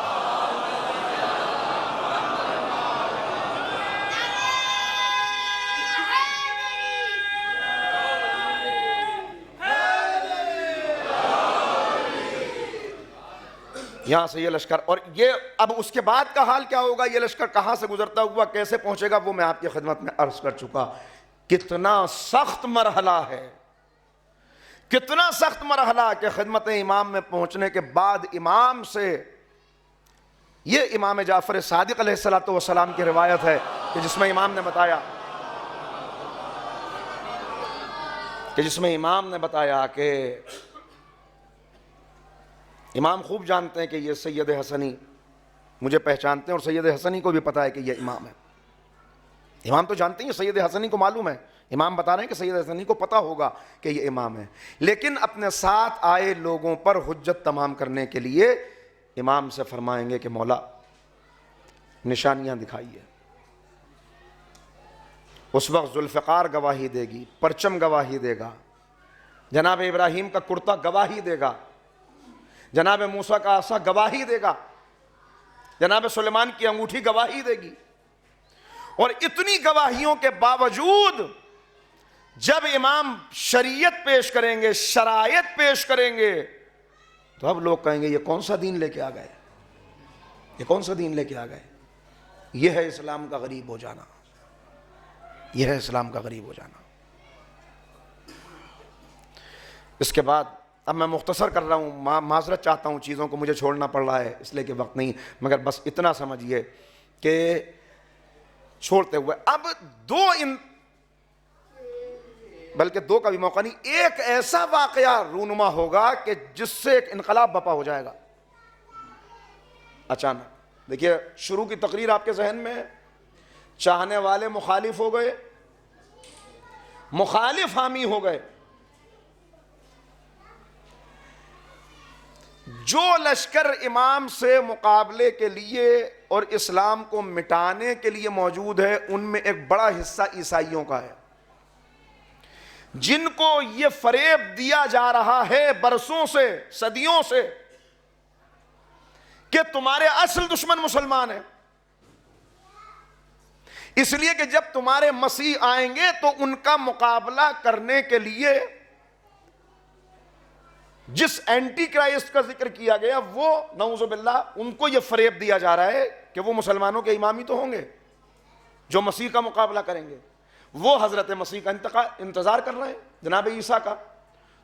یہاں سے یہ لشکر, اور یہ اب اس کے بعد کا حال کیا ہوگا, یہ لشکر کہاں سے گزرتا ہوا کیسے پہنچے گا وہ میں آپ کی خدمت میں عرض کر چکا. کتنا سخت مرحلہ ہے, کتنا سخت مرحلہ کہ خدمت امام میں پہنچنے کے بعد امام سے, یہ امام جعفر صادق علیہ السلام کی روایت ہے کہ جس میں امام نے بتایا کہ امام خوب جانتے ہیں کہ یہ سید حسنی مجھے پہچانتے ہیں, اور سید حسنی کو بھی پتا ہے کہ یہ امام ہے. امام تو جانتے ہیں, سید حسنی کو معلوم ہے, امام بتا رہے ہیں کہ سید حسنی کو پتا ہوگا کہ یہ امام ہے. لیکن اپنے ساتھ آئے لوگوں پر حجت تمام کرنے کے لیے امام سے فرمائیں گے کہ مولا نشانیاں دکھائیے. اس وقت ذوالفقار گواہی دے گی, پرچم گواہی دے گا, جناب ابراہیم کا کرتا گواہی دے گا, جناب موسیٰ کا عصا گواہی دے گا، جناب سلیمان کی انگوٹھی گواہی دے گی. اور اتنی گواہیوں کے باوجود جب امام شریعت پیش کریں گے، شرائط پیش کریں گے، تو اب لوگ کہیں گے یہ کون سا دین لے کے آ گئے، یہ کون سا دین لے کے آ گئے. یہ ہے اسلام کا غریب ہو جانا، یہ ہے اسلام کا غریب ہو جانا. اس کے بعد اب میں مختصر کر رہا ہوں، معذرت چاہتا ہوں، چیزوں کو مجھے چھوڑنا پڑ رہا ہے اس لیے کہ وقت نہیں، مگر بس اتنا سمجھیے کہ چھوڑتے ہوئے اب بلکہ دو کا بھی موقع نہیں، ایک ایسا واقعہ رونما ہوگا کہ جس سے ایک انقلاب بپا ہو جائے گا اچانک. دیکھیے شروع کی تقریر آپ کے ذہن میں ہے، چاہنے والے مخالف ہو گئے، مخالف حامی ہو گئے. جو لشکر امام سے مقابلے کے لیے اور اسلام کو مٹانے کے لیے موجود ہے، ان میں ایک بڑا حصہ عیسائیوں کا ہے، جن کو یہ فریب دیا جا رہا ہے برسوں سے، صدیوں سے، کہ تمہارے اصل دشمن مسلمان ہیں، اس لیے کہ جب تمہارے مسیح آئیں گے تو ان کا مقابلہ کرنے کے لیے جس اینٹی کرائسٹ کا ذکر کیا گیا، وہ نعوذ باللہ ان کو یہ فریب دیا جا رہا ہے کہ وہ مسلمانوں کے امامی تو ہوں گے جو مسیح کا مقابلہ کریں گے. وہ حضرت مسیح کا انتظار کر رہے ہیں، جناب عیسیٰ کا.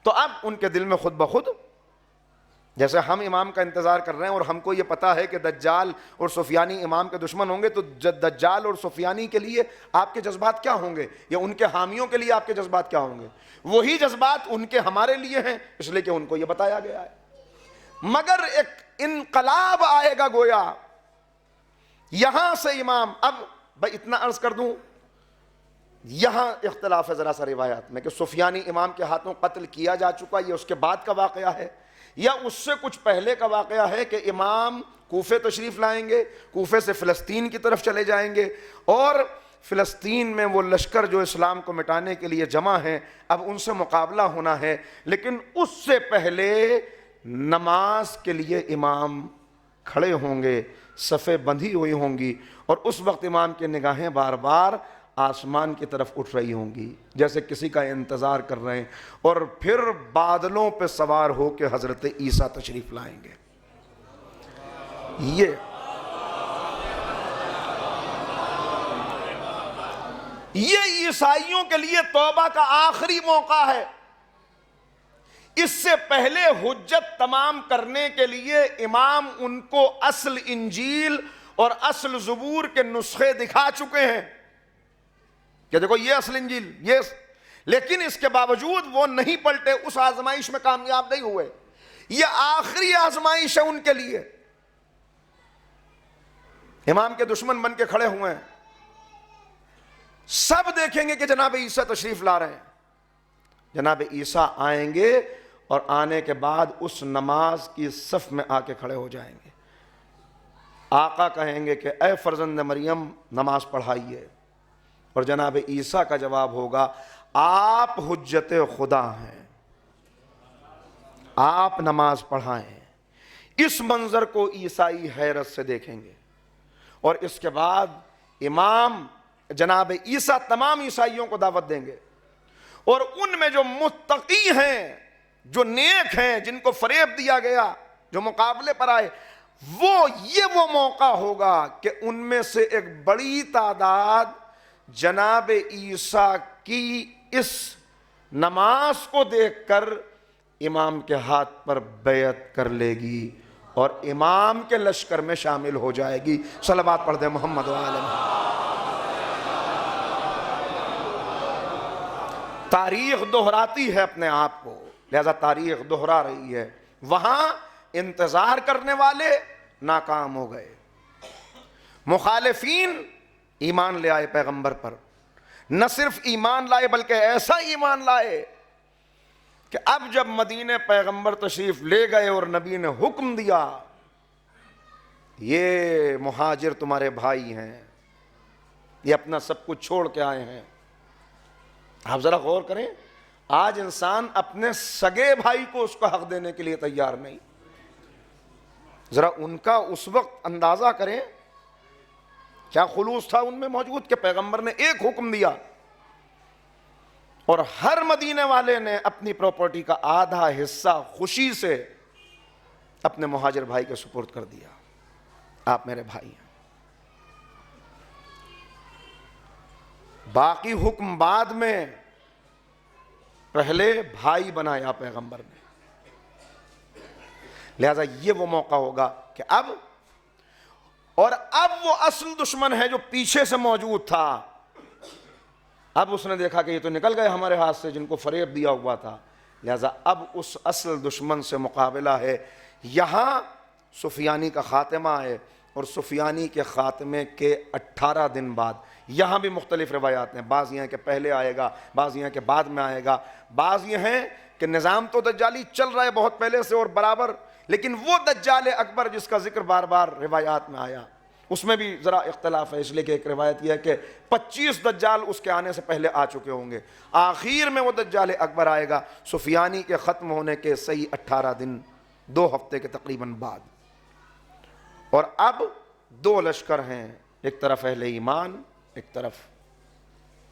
تو اب ان کے دل میں خود بخود، جیسے ہم امام کا انتظار کر رہے ہیں اور ہم کو یہ پتا ہے کہ دجال اور سفیانی امام کے دشمن ہوں گے، تو دجال اور سفیانی کے لیے آپ کے جذبات کیا ہوں گے، یا ان کے حامیوں کے لیے آپ کے جذبات کیا ہوں گے؟ وہی جذبات ان کے ہمارے لیے ہیں، اس لیے کہ ان کو یہ بتایا گیا ہے. مگر ایک انقلاب آئے گا گویا یہاں سے امام. اب بھائی اتنا عرض کر دوں، یہاں اختلاف ہے ذرا سا روایات میں کہ سفیانی امام کے ہاتھوں قتل کیا جا چکا، یہ اس کے بعد کا واقعہ ہے یا اس سے کچھ پہلے کا واقعہ ہے کہ امام کوفے تشریف لائیں گے، کوفے سے فلسطین کی طرف چلے جائیں گے، اور فلسطین میں وہ لشکر جو اسلام کو مٹانے کے لیے جمع ہیں، اب ان سے مقابلہ ہونا ہے. لیکن اس سے پہلے نماز کے لیے امام کھڑے ہوں گے، صفیں بندھی ہوئی ہوں گی، اور اس وقت امام کی نگاہیں بار بار آسمان کی طرف اٹھ رہی ہوں گی جیسے کسی کا انتظار کر رہے ہیں، اور پھر بادلوں پہ سوار ہو کے حضرت عیسیٰ تشریف لائیں گے. یہ عیسائیوں کے لیے توبہ کا آخری موقع ہے. اس سے پہلے حجت تمام کرنے کے لیے امام ان کو اصل انجیل اور اصل زبور کے نسخے دکھا چکے ہیں کہ دیکھو یہ اصل انجیل یہ، لیکن اس کے باوجود وہ نہیں پلٹے، اس آزمائش میں کامیاب نہیں ہوئے. یہ آخری آزمائش ہے ان کے لیے. امام کے دشمن بن کے کھڑے ہوئے ہیں، سب دیکھیں گے کہ جناب عیسیٰ تشریف لا رہے ہیں. جناب عیسیٰ آئیں گے اور آنے کے بعد اس نماز کی صف میں آ کے کھڑے ہو جائیں گے. آقا کہیں گے کہ اے فرزند مریم نماز پڑھائیے، اور جناب عیسیٰ کا جواب ہوگا آپ حجت خدا ہیں، آپ نماز پڑھائیں. اس منظر کو عیسائی حیرت سے دیکھیں گے، اور اس کے بعد امام جناب عیسیٰ تمام عیسائیوں کو دعوت دیں گے، اور ان میں جو متقی ہیں، جو نیک ہیں، جن کو فریب دیا گیا، جو مقابلے پر آئے، وہ موقع ہوگا کہ ان میں سے ایک بڑی تعداد جناب عیسیٰ کی اس نماز کو دیکھ کر امام کے ہاتھ پر بیعت کر لے گی اور امام کے لشکر میں شامل ہو جائے گی. صلوات پڑھ دیں محمد وآلہ محمد. تاریخ دہراتی ہے اپنے آپ کو، لہذا تاریخ دہرا رہی ہے. وہاں انتظار کرنے والے ناکام ہو گئے، مخالفین ایمان لے آئے پیغمبر پر. نہ صرف ایمان لائے بلکہ ایسا ایمان لائے کہ اب جب مدینے پیغمبر تشریف لے گئے اور نبی نے حکم دیا یہ مہاجر تمہارے بھائی ہیں، یہ اپنا سب کچھ چھوڑ کے آئے ہیں. آپ ذرا غور کریں، آج انسان اپنے سگے بھائی کو اس کا حق دینے کے لیے تیار نہیں. ذرا ان کا اس وقت اندازہ کریں کیا خلوص تھا ان میں موجود کہ پیغمبر نے ایک حکم دیا اور ہر مدینے والے نے اپنی پراپرٹی کا آدھا حصہ خوشی سے اپنے مہاجر بھائی کے سپرد کر دیا. آپ میرے بھائی ہیں. باقی حکم بعد میں، پہلے بھائی بنایا پیغمبر نے. لہذا یہ وہ موقع ہوگا کہ اب وہ اصل دشمن ہے جو پیچھے سے موجود تھا، اب اس نے دیکھا کہ یہ تو نکل گئے ہمارے ہاتھ سے جن کو فریب دیا ہوا تھا. لہذا اب اس اصل دشمن سے مقابلہ ہے. یہاں سفیانی کا خاتمہ ہے، اور سفیانی کے خاتمے کے 18 دن بعد یہاں بھی مختلف روایات ہیں. بعض یہ ہیں کہ پہلے آئے گا، بعض یہ ہیں کہ بعد میں آئے گا، بعض یہ ہیں کہ نظام تو دجالی چل رہا ہے بہت پہلے سے اور برابر، لیکن وہ دجال اکبر جس کا ذکر بار بار روایات میں آیا اس میں بھی ذرا اختلاف ہے. اس لیے کہ ایک روایت یہ ہے کہ 25 دجال اس کے آنے سے پہلے آ چکے ہوں گے. آخر میں وہ دجال اکبر آئے گا سفیانی کے ختم ہونے کے صحیح 18 دن 2 ہفتے کے تقریباً بعد. اور اب 2 لشکر ہیں، ایک طرف اہل ایمان، ایک طرف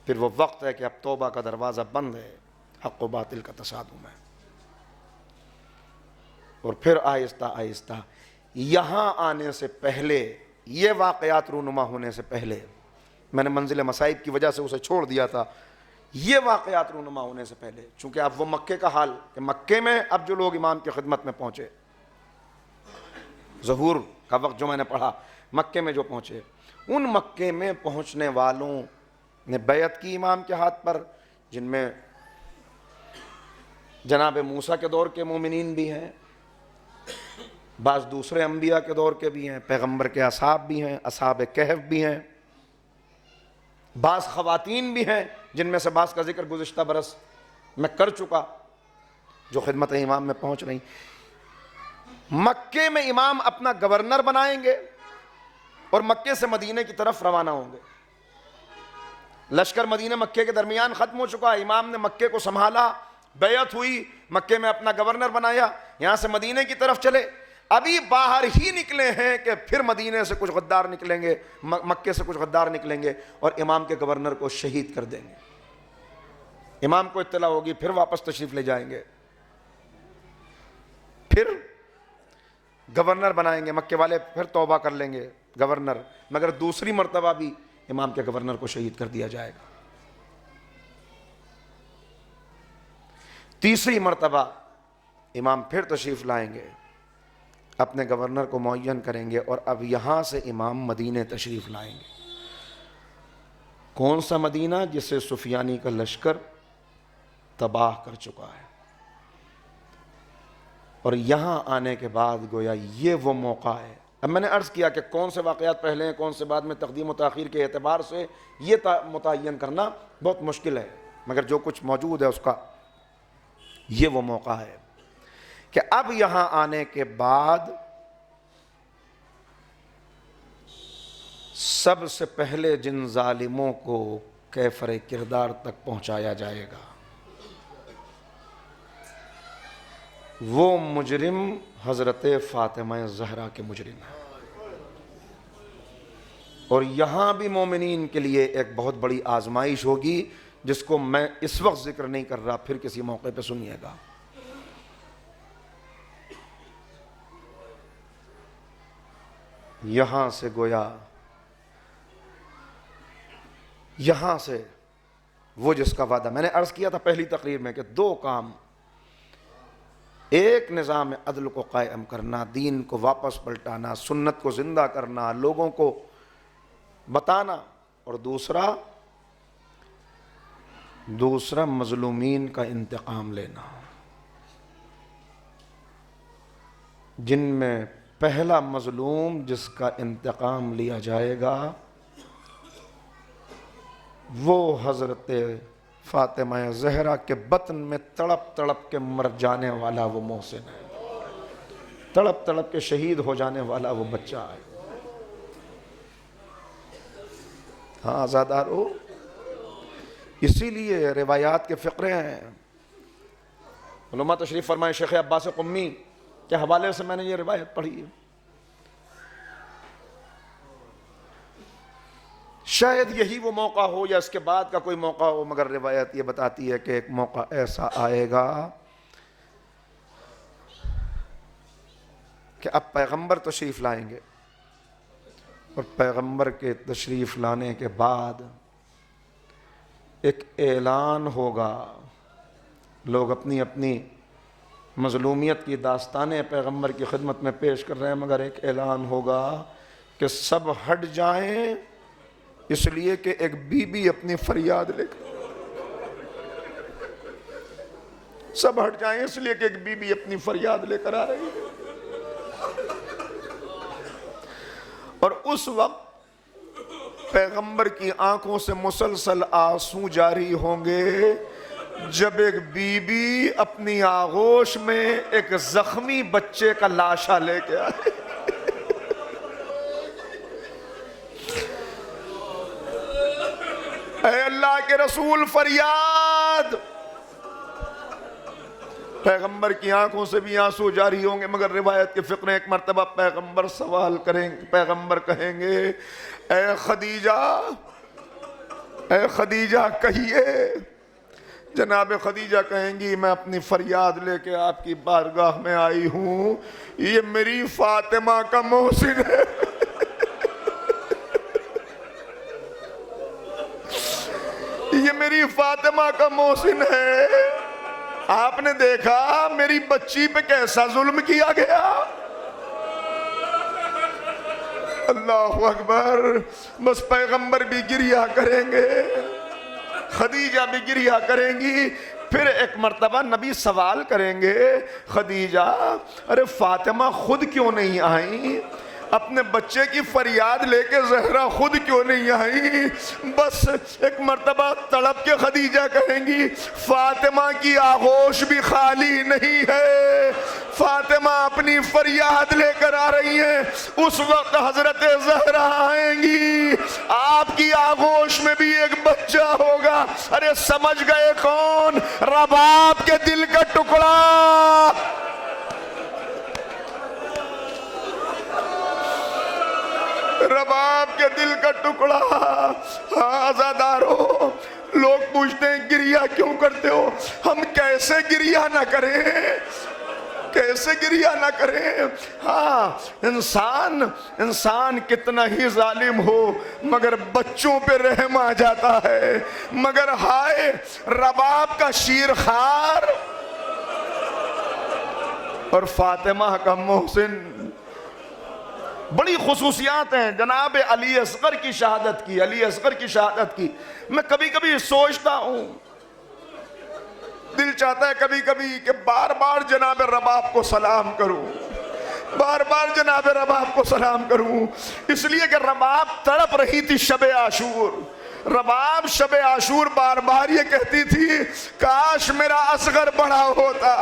پھر وہ وقت ہے کہ اب توبہ کا دروازہ بند ہے، حق و باطل کا تصادم ہے. اور پھر آہستہ آہستہ یہاں آنے سے پہلے، یہ واقعات رونما ہونے سے پہلے، میں نے منزل مصائب کی وجہ سے اسے چھوڑ دیا تھا، یہ واقعات رونما ہونے سے پہلے، چونکہ اب وہ مکے کا حال کہ مکے میں اب جو لوگ امام کی خدمت میں پہنچے، ظہور کا وقت جو میں نے پڑھا، مکے میں جو پہنچے، ان مکے میں پہنچنے والوں نے بیعت کی امام کے ہاتھ پر، جن میں جناب موسیٰ کے دور کے مومنین بھی ہیں، بعض دوسرے انبیاء کے دور کے بھی ہیں، پیغمبر کے اصحاب بھی ہیں، اصحاب کہف بھی ہیں، بعض خواتین بھی ہیں جن میں سے بعض کا ذکر گزشتہ برس میں کر چکا جو خدمت امام میں پہنچ رہی. مکے میں امام اپنا گورنر بنائیں گے اور مکے سے مدینے کی طرف روانہ ہوں گے. لشکر مدینہ مکے کے درمیان ختم ہو چکا، امام نے مکے کو سنبھالا، بیعت ہوئی، مکے میں اپنا گورنر بنایا، یہاں سے مدینے کی طرف چلے. ابھی باہر ہی نکلے ہیں کہ پھر مدینے سے کچھ غدار نکلیں گے، مکے سے کچھ غدار نکلیں گے اور امام کے گورنر کو شہید کر دیں گے. امام کو اطلاع ہوگی، پھر واپس تشریف لے جائیں گے، پھر گورنر بنائیں گے مکے والے، پھر توبہ کر لیں گے گورنر، مگر دوسری مرتبہ بھی امام کے گورنر کو شہید کر دیا جائے گا. تیسری مرتبہ امام پھر تشریف لائیں گے، اپنے گورنر کو معین کریں گے، اور اب یہاں سے امام مدینے تشریف لائیں گے. کون سا مدینہ؟ جسے سفیانی کا لشکر تباہ کر چکا ہے. اور یہاں آنے کے بعد گویا یہ وہ موقع ہے. اب میں نے عرض کیا کہ کون سے واقعات پہلے ہیں کون سے بعد میں، تقدیم و تاخیر کے اعتبار سے یہ متعین کرنا بہت مشکل ہے، مگر جو کچھ موجود ہے اس کا یہ وہ موقع ہے کہ اب یہاں آنے کے بعد سب سے پہلے جن ظالموں کو کیفر کردار تک پہنچایا جائے گا وہ مجرم حضرت فاطمہ زہرا کے مجرم ہیں. اور یہاں بھی مومنین کے لیے ایک بہت بڑی آزمائش ہوگی جس کو میں اس وقت ذکر نہیں کر رہا، پھر کسی موقع پہ سنیے گا. یہاں سے گویا یہاں سے وہ جس کا وعدہ میں نے عرض کیا تھا پہلی تقریر میں کہ 2 کام، ایک نظام عدل کو قائم کرنا، دین کو واپس پلٹانا، سنت کو زندہ کرنا، لوگوں کو بتانا، اور دوسرا مظلومین کا انتقام لینا. جن میں پہلا مظلوم جس کا انتقام لیا جائے گا وہ حضرت فاطمہ زہرا کے بطن میں تڑپ تڑپ کے مر جانے والا وہ محسن ہے، تڑپ تڑپ کے شہید ہو جانے والا وہ بچہ ہے. ہاں آزادارو، اسی لیے روایات کے فقرے ہیں. علماء تشریف فرمائے شیخ عباس قمی کے حوالے سے میں نے یہ روایت پڑھی ہے. شاید یہی وہ موقع ہو یا اس کے بعد کا کوئی موقع ہو، مگر روایت یہ بتاتی ہے کہ ایک موقع ایسا آئے گا کہ اب پیغمبر تشریف لائیں گے، اور پیغمبر کے تشریف لانے کے بعد ایک اعلان ہوگا، لوگ اپنی اپنی مظلومیت کی داستانیں پیغمبر کی خدمت میں پیش کر رہے ہیں، مگر ایک اعلان ہوگا کہ سب ہٹ جائیں، اس لیے کہ ایک بی بی اپنی فریاد لے کر، سب ہٹ جائیں اس لیے کہ ایک بی بی اپنی فریاد لے کر آ رہی ہے۔ اور اس وقت پیغمبر کی آنکھوں سے مسلسل آنسو جاری ہوں گے جب ایک بی بی اپنی آغوش میں ایک زخمی بچے کا لاشا لے کے آئے۔ اے اللہ کے رسول فریاد! پیغمبر کی آنکھوں سے بھی آنسو جاری ہوں گے، مگر روایت کے فقرے ایک مرتبہ پیغمبر سوال کریں گے، پیغمبر کہیں گے اے خدیجہ کہیے۔ جناب خدیجہ کہیں گی میں اپنی فریاد لے کے آپ کی بارگاہ میں آئی ہوں، یہ میری فاطمہ کا محسن ہے، یہ میری فاطمہ کا محسن ہے۔ آپ نے دیکھا میری بچی پہ کیسا ظلم کیا گیا۔ اللہ اکبر۔ بس پیغمبر بھی گریہ کریں گے، خدیجہ بھی گریہ کریں گی۔ پھر ایک مرتبہ نبی سوال کریں گے خدیجہ ارے فاطمہ خود کیوں نہیں آئیں؟ اپنے بچے کی فریاد لے کے زہرا خود کیوں نہیں آئی؟ بس ایک مرتبہ تڑپ کے خدیجہ کہیں گی فاطمہ کی آغوش بھی خالی نہیں ہے، فاطمہ اپنی فریاد لے کر آ رہی ہیں۔ اس وقت حضرت زہرا آئیں گی، آپ کی آغوش میں بھی ایک بچہ ہوگا۔ ارے سمجھ گئے کون؟ رباب کے دل کا ٹکڑا، رباب کے دل کا ٹکڑا۔ ہاں عزادارو، لوگ پوچھتے ہیں گریہ کیوں کرتے ہو؟ ہم کیسے گریہ نہ کریں، کیسے گریہ نہ کریں؟ ہاں انسان کتنا ہی ظالم ہو مگر بچوں پہ رحم آ جاتا ہے۔ مگر ہائے رباب کا شیرخوار اور فاطمہ کا محسن، بڑی خصوصیات ہیں۔ جناب علی اصغر کی شہادت کی، علی اصغر کی شہادت کی میں کبھی کبھی سوچتا ہوں، دل چاہتا ہے کبھی کبھی کہ بار بار جناب رباب کو سلام کروں، بار بار جناب رباب کو سلام کروں، اس لیے کہ رباب تڑپ رہی تھی شب عاشور۔ رباب شب عاشور بار بار یہ کہتی تھی کاش میرا اصغر بڑا ہوتا،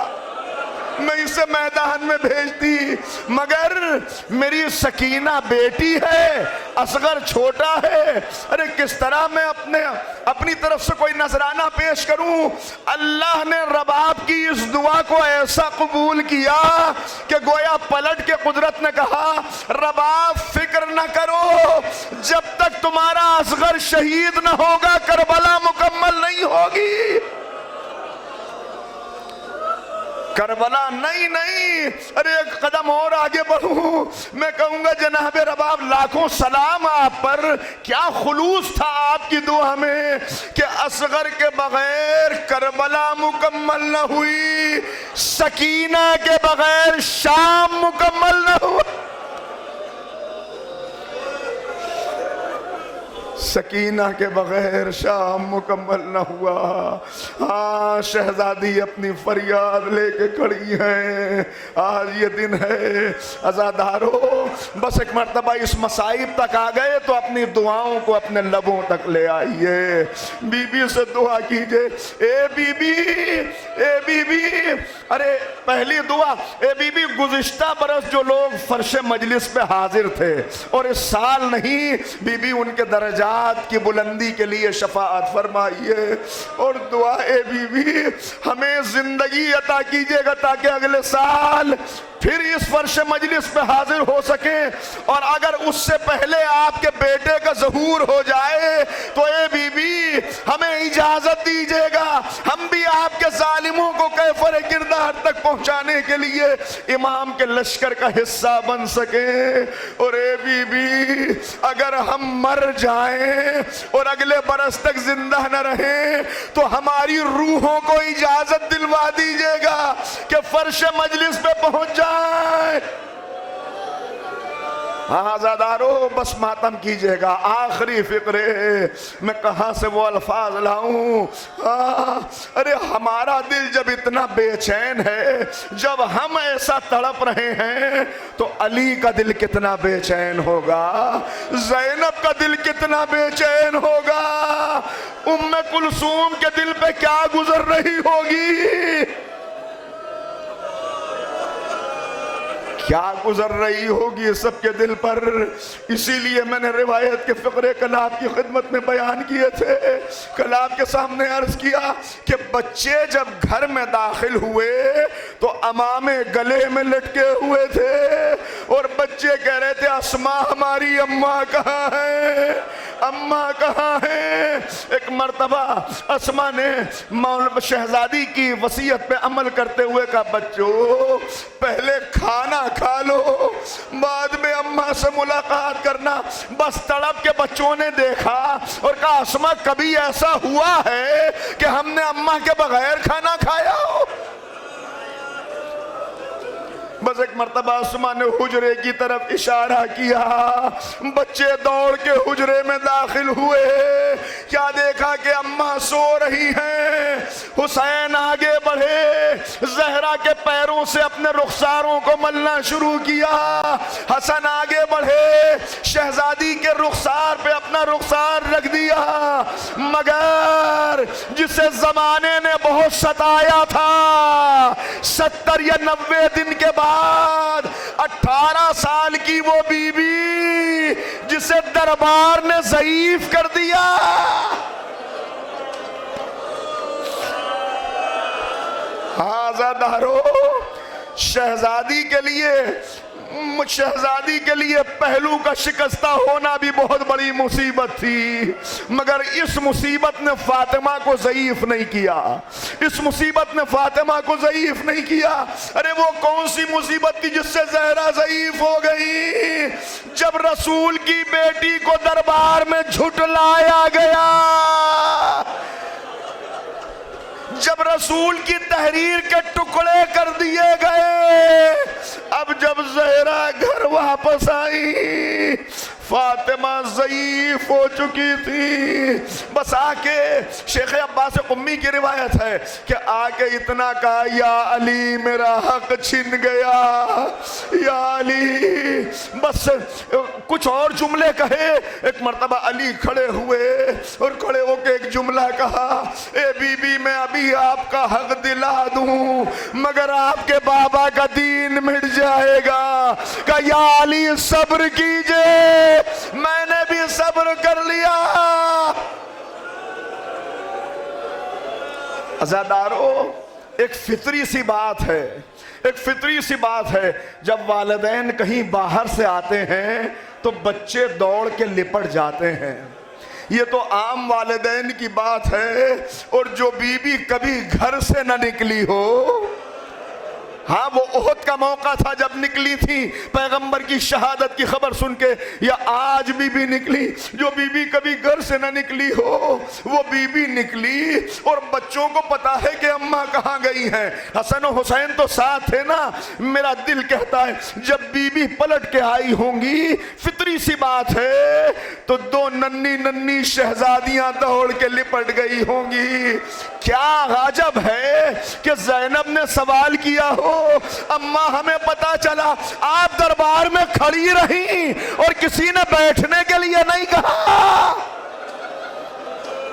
میں اسے میدان میں بھیجتی، مگر میری سکینہ بیٹی ہے، اصغر چھوٹا ہے، ارے کس طرح میں اپنی طرف سے کوئی نذرانہ پیش کروں؟ اللہ نے رباب کی اس دعا کو ایسا قبول کیا کہ گویا پلٹ کے قدرت نے کہا رباب فکر نہ کرو، جب تک تمہارا اصغر شہید نہ ہوگا کربلا مکمل نہیں ہوگی۔ کربلا نہیں، ارے ایک قدم اور آگے بڑھوں، میں کہوں گا جناب رباب لاکھوں سلام آپ پر، کیا خلوص تھا آپ کی دعا میں کہ اصغر کے بغیر کربلا مکمل نہ ہوئی، سکینہ کے بغیر شام مکمل نہ ہوا، سکینہ کے بغیر شام مکمل نہ ہوا۔ ہاں شہزادی اپنی فریاد لے کے کھڑی ہیں، آج یہ دن ہے۔ عزادارو بس ایک مرتبہ اس مصائب تک آ گئے تو اپنی دعاؤں کو اپنے لبوں تک لے آئیے، بی بی سے دعا کیجئے اے بی بی، اے بی بی، ارے پہلی دعا اے بی بی گزشتہ برس جو لوگ فرش مجلس پہ حاضر تھے اور اس سال نہیں، بی بی ان کے درجات کی بلندی کے لیے شفاعت فرمائیے، اور دعا اے بی بی ہمیں زندگی عطا کیجئے گا تاکہ اگلے سال پھر اس فرش مجلس پہ حاضر ہو سکیں، اور اگر اس سے پہلے آپ کے بیٹے کا ظہور ہو جائے تو اے بی بی ہمیں اجازت دیجیے گا، ہم بھی آپ کے ظالموں کو کیفر کردار تک پہنچانے کے لیے امام کے لشکر کا حصہ بن سکیں۔ اور اے بی بی اگر ہم مر جائیں اور اگلے برس تک زندہ نہ رہیں تو ہماری روحوں کو اجازت دلوا دیجیے گا کہ فرش مجلس پہ پہنچ جائیں۔ ہاں زادارو بس ماتم کیجئے گا، آخری فقرے میں کہاں سے وہ الفاظ لاؤں؟ ارے ہمارا دل جب اتنا بے چین ہے، جب ہم ایسا تڑپ رہے ہیں تو علی کا دل کتنا بے چین ہوگا، زینب کا دل کتنا بے چین ہوگا، ام کلثوم کے دل پہ کیا گزر رہی ہوگی، کیا گزر رہی ہوگی سب کے دل پر۔ اسی لیے میں نے روایت کے فقرے کل آپ کی خدمت میں بیان کیے تھے، کل آپ کے سامنے عرض کیا کہ بچے جب گھر میں داخل ہوئے تو امامے گلے میں لٹکے ہوئے تھے اور بچے کہہ رہے تھے اسماء ہماری اماں کہاں ہیں، اماں کہاں ہیں۔ ایک مرتبہ اسماء نے شہزادی کی وصیت پہ عمل کرتے ہوئے کہا بچوں پہلے کھانا کھا لو بعد میں اماں سے ملاقات کرنا۔ بس تڑپ کے بچوں نے دیکھا اور کہا اسماء کبھی ایسا ہوا ہے کہ ہم نے اماں کے بغیر کھانا کھایا ہو؟ بس ایک مرتبہ اسماء نے حجرے کی طرف اشارہ کیا، بچے دوڑ کے حجرے میں داخل ہوئے، کیا دیکھا کہ اماں سو رہی ہیں۔ حسین آگے بڑھے، زہرا کے پیروں سے اپنے رخساروں کو ملنا شروع کیا، حسن آگے بڑھے، شہزادی کے رخسار پہ اپنا رخسار رکھ دیا، مگر جسے زمانے نے بہت ستایا تھا 70 یا 90 دن کے بعد 18 سال کی وہ بی بی جسے دربار نے ضعیف کر دیا، آزادارو شہزادی کے لیے پہلو کا شکستہ ہونا بھی بہت بڑی مصیبت تھی، مگر اس مصیبت نے فاطمہ کو ضعیف نہیں کیا، اس مصیبت نے فاطمہ کو ضعیف نہیں کیا۔ ارے وہ کون سی مصیبت تھی جس سے زہرا ضعیف ہو گئی؟ جب رسول کی بیٹی کو دربار میں جھٹلایا گیا، جب رسول کی تحریر کے ٹکڑے کر دیے گئے، اب جب زہرا گھر واپس آئی فاطمہ ضعیف ہو چکی تھی، بس آکے شیخ عباس قمی کی روایت ہے کہ آکے اتنا کہا یا علی میرا حق چھن گیا، یا علی، بس کچھ اور جملے کہے۔ ایک مرتبہ علی کھڑے ہوئے اور کھڑے ہو کے ایک جملہ کہا، اے بی بی میں ابھی آپ کا حق دلا دوں مگر آپ کے بابا کا دین مٹ جائے گا۔ کہ یا علی صبر کیجئے، میں نے بھی صبر کر لیا۔ عزادارو ایک فطری سی بات ہے، ایک فطری سی بات ہے، جب والدین کہیں باہر سے آتے ہیں تو بچے دوڑ کے لپٹ جاتے ہیں، یہ تو عام والدین کی بات ہے۔ اور جو بی بی کبھی گھر سے نہ نکلی ہو، ہاں وہ احد کا موقع تھا جب نکلی تھی پیغمبر کی شہادت کی خبر سن کے، یا آج بی بی نکلی، جو بی بی کبھی گھر سے نہ نکلی ہو وہ بی بی نکلی اور بچوں کو پتا ہے کہ اماں کہاں گئی ہیں، حسن و حسین تو ساتھ تھے نا۔ میرا دل کہتا ہے جب بی بی پلٹ کے آئی ہوں گی، فطری سی بات ہے، تو دو ننھی ننھی شہزادیاں دوڑ کے لپٹ گئی ہوں گی۔ کیا عجب ہے کہ زینب نے سوال کیا ہو، اماں ہمیں پتا چلا آپ دربار میں کھڑی رہیں اور کسی نے بیٹھنے کے لیے نہیں کہا۔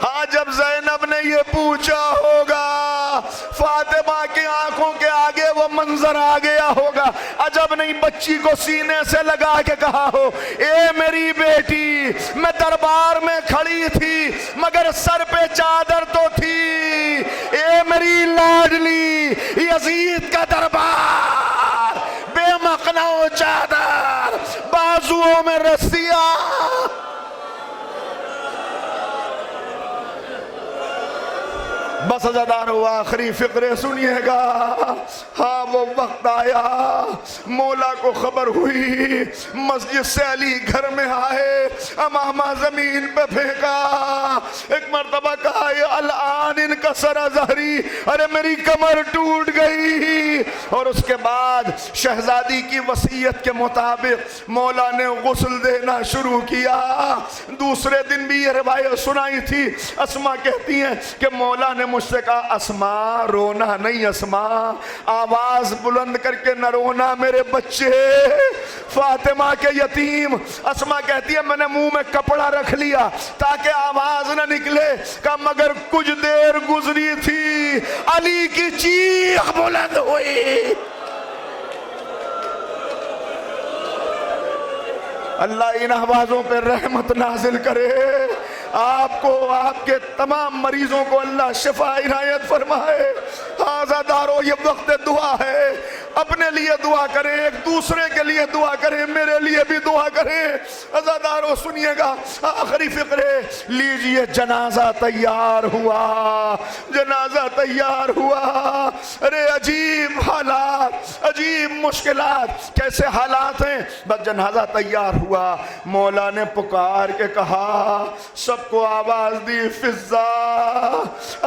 ہاں جب زینب نے یہ پوچھا ہوگا، فاطمہ کی آنکھوں کے آگے وہ منظر آ گیا ہوگا، عجب نہیں بچی کو سینے سے لگا کے کہا ہو، اے میری بیٹی میں دربار میں کھڑی تھی مگر سر پہ چادر تو تھی، اے میری لاڈلی یزید کا دربار بے بس عزادارو آخری فقرے سنیے گا. ہاں وہ وقت آیا مولا کو خبر ہوئی, مسجد سے علی گھر میں آئے, امامہ زمین پہ پھینکا, ایک مرتبہ کہا یہ الان ان کا سر ظہری, ارے میری کمر ٹوٹ گئی. اور اس کے بعد شہزادی کی وصیت کے مطابق مولا نے غسل دینا شروع کیا. دوسرے دن بھی یہ روایت سنائی تھی. اسما کہتی ہیں کہ مولا نے مجھ سے کہا اسما رونا نہیں, اسما آواز بلند کر کے نہ رونا میرے بچے, فاطمہ کے یتیم. اسما کہتی ہے میں نے منہ میں کپڑا رکھ لیا تاکہ آواز نہ نکلے, کہ مگر کچھ دیر گزری تھی علی کی چیخ بلند ہوئی. اللہ ان آوازوں پہ رحمت نازل کرے, آپ کو آپ کے تمام مریضوں کو اللہ شفا عنایت فرمائے. عزادارو یہ وقت دعا ہے, اپنے لیے دعا کریں, ایک دوسرے کے لیے دعا کریں, میرے لیے بھی دعا کریں. عزادارو سنیے گا آخری فقرے, لیجئے جنازہ تیار ہوا, جنازہ تیار ہوا. ارے عجیب حالات, عجیب مشکلات, کیسے حالات ہیں. بس جنازہ تیار ہوا, مولا نے پکار کے کہا, سب کو آواز دی, فضا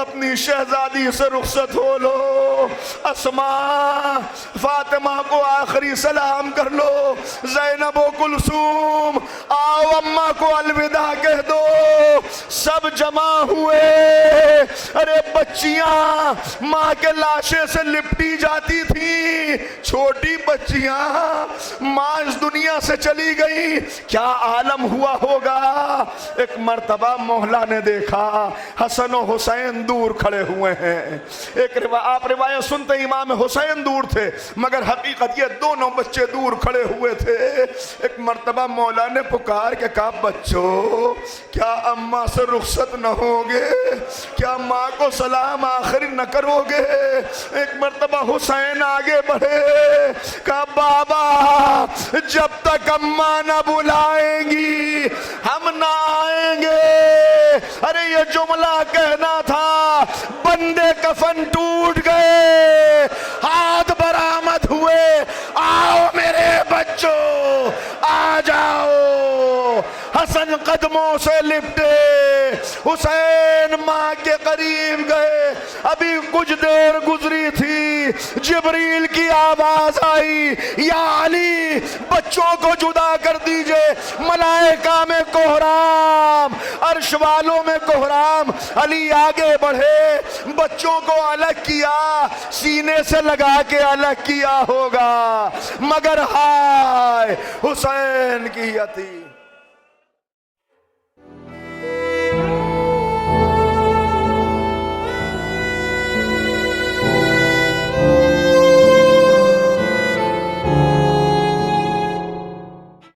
اپنی شہزادی سے رخصت ہو لو, اسما فاطمہ کو آخری سلام کر لو, زینب و کلثوم آؤ اماں کو الوداع کہہ دو. سب جمع ہوئے. ارے بچیاں ماں کے لاشے سے لپٹی جاتی تھیں, چھوٹی بچیاں, ماں اس دنیا سے چلی گئی, کیا عالم ہوا ہوگا. ایک مرتبہ مولا نے دیکھا حسن و حسین دور کھڑے ہوئے ہیں. آپ روایت سنتے امام حسین دور تھے, مگر حقیقت یہ دونوں بچے دور کھڑے ہوئے تھے. ایک مرتبہ مولا نے پکار کے کہا, بچوں کیا اماں سے رخصت نہ ہوگے, کیا ماں کو سلام آخری نہ کرو گے. ایک مرتبہ حسین آگے بڑھے, کہا بابا جب تک اماں نہ بلائیں گی ہم نہ آئیں گے. ارے یہ جملہ کہنا تھا, بندے کفن ٹوٹ گئے, ہاتھ برآمد ہوئے, آؤ میرے بچوں آ جاؤ. حسن قدموں سے لپٹے, حسین ماں کے قریب گئے. ابھی کچھ دیر گزری تھی, جبریل کی آواز آئی, یا علی بچوں کو جدا کر دیجئے. ملائکہ میں کوہرام, عرش والوں میں کوہرام. علی آگے بڑھے, بچوں کو الگ کیا, سینے سے لگا کے الگ کیا ہوگا, مگر ہائے حسین کی یتیم.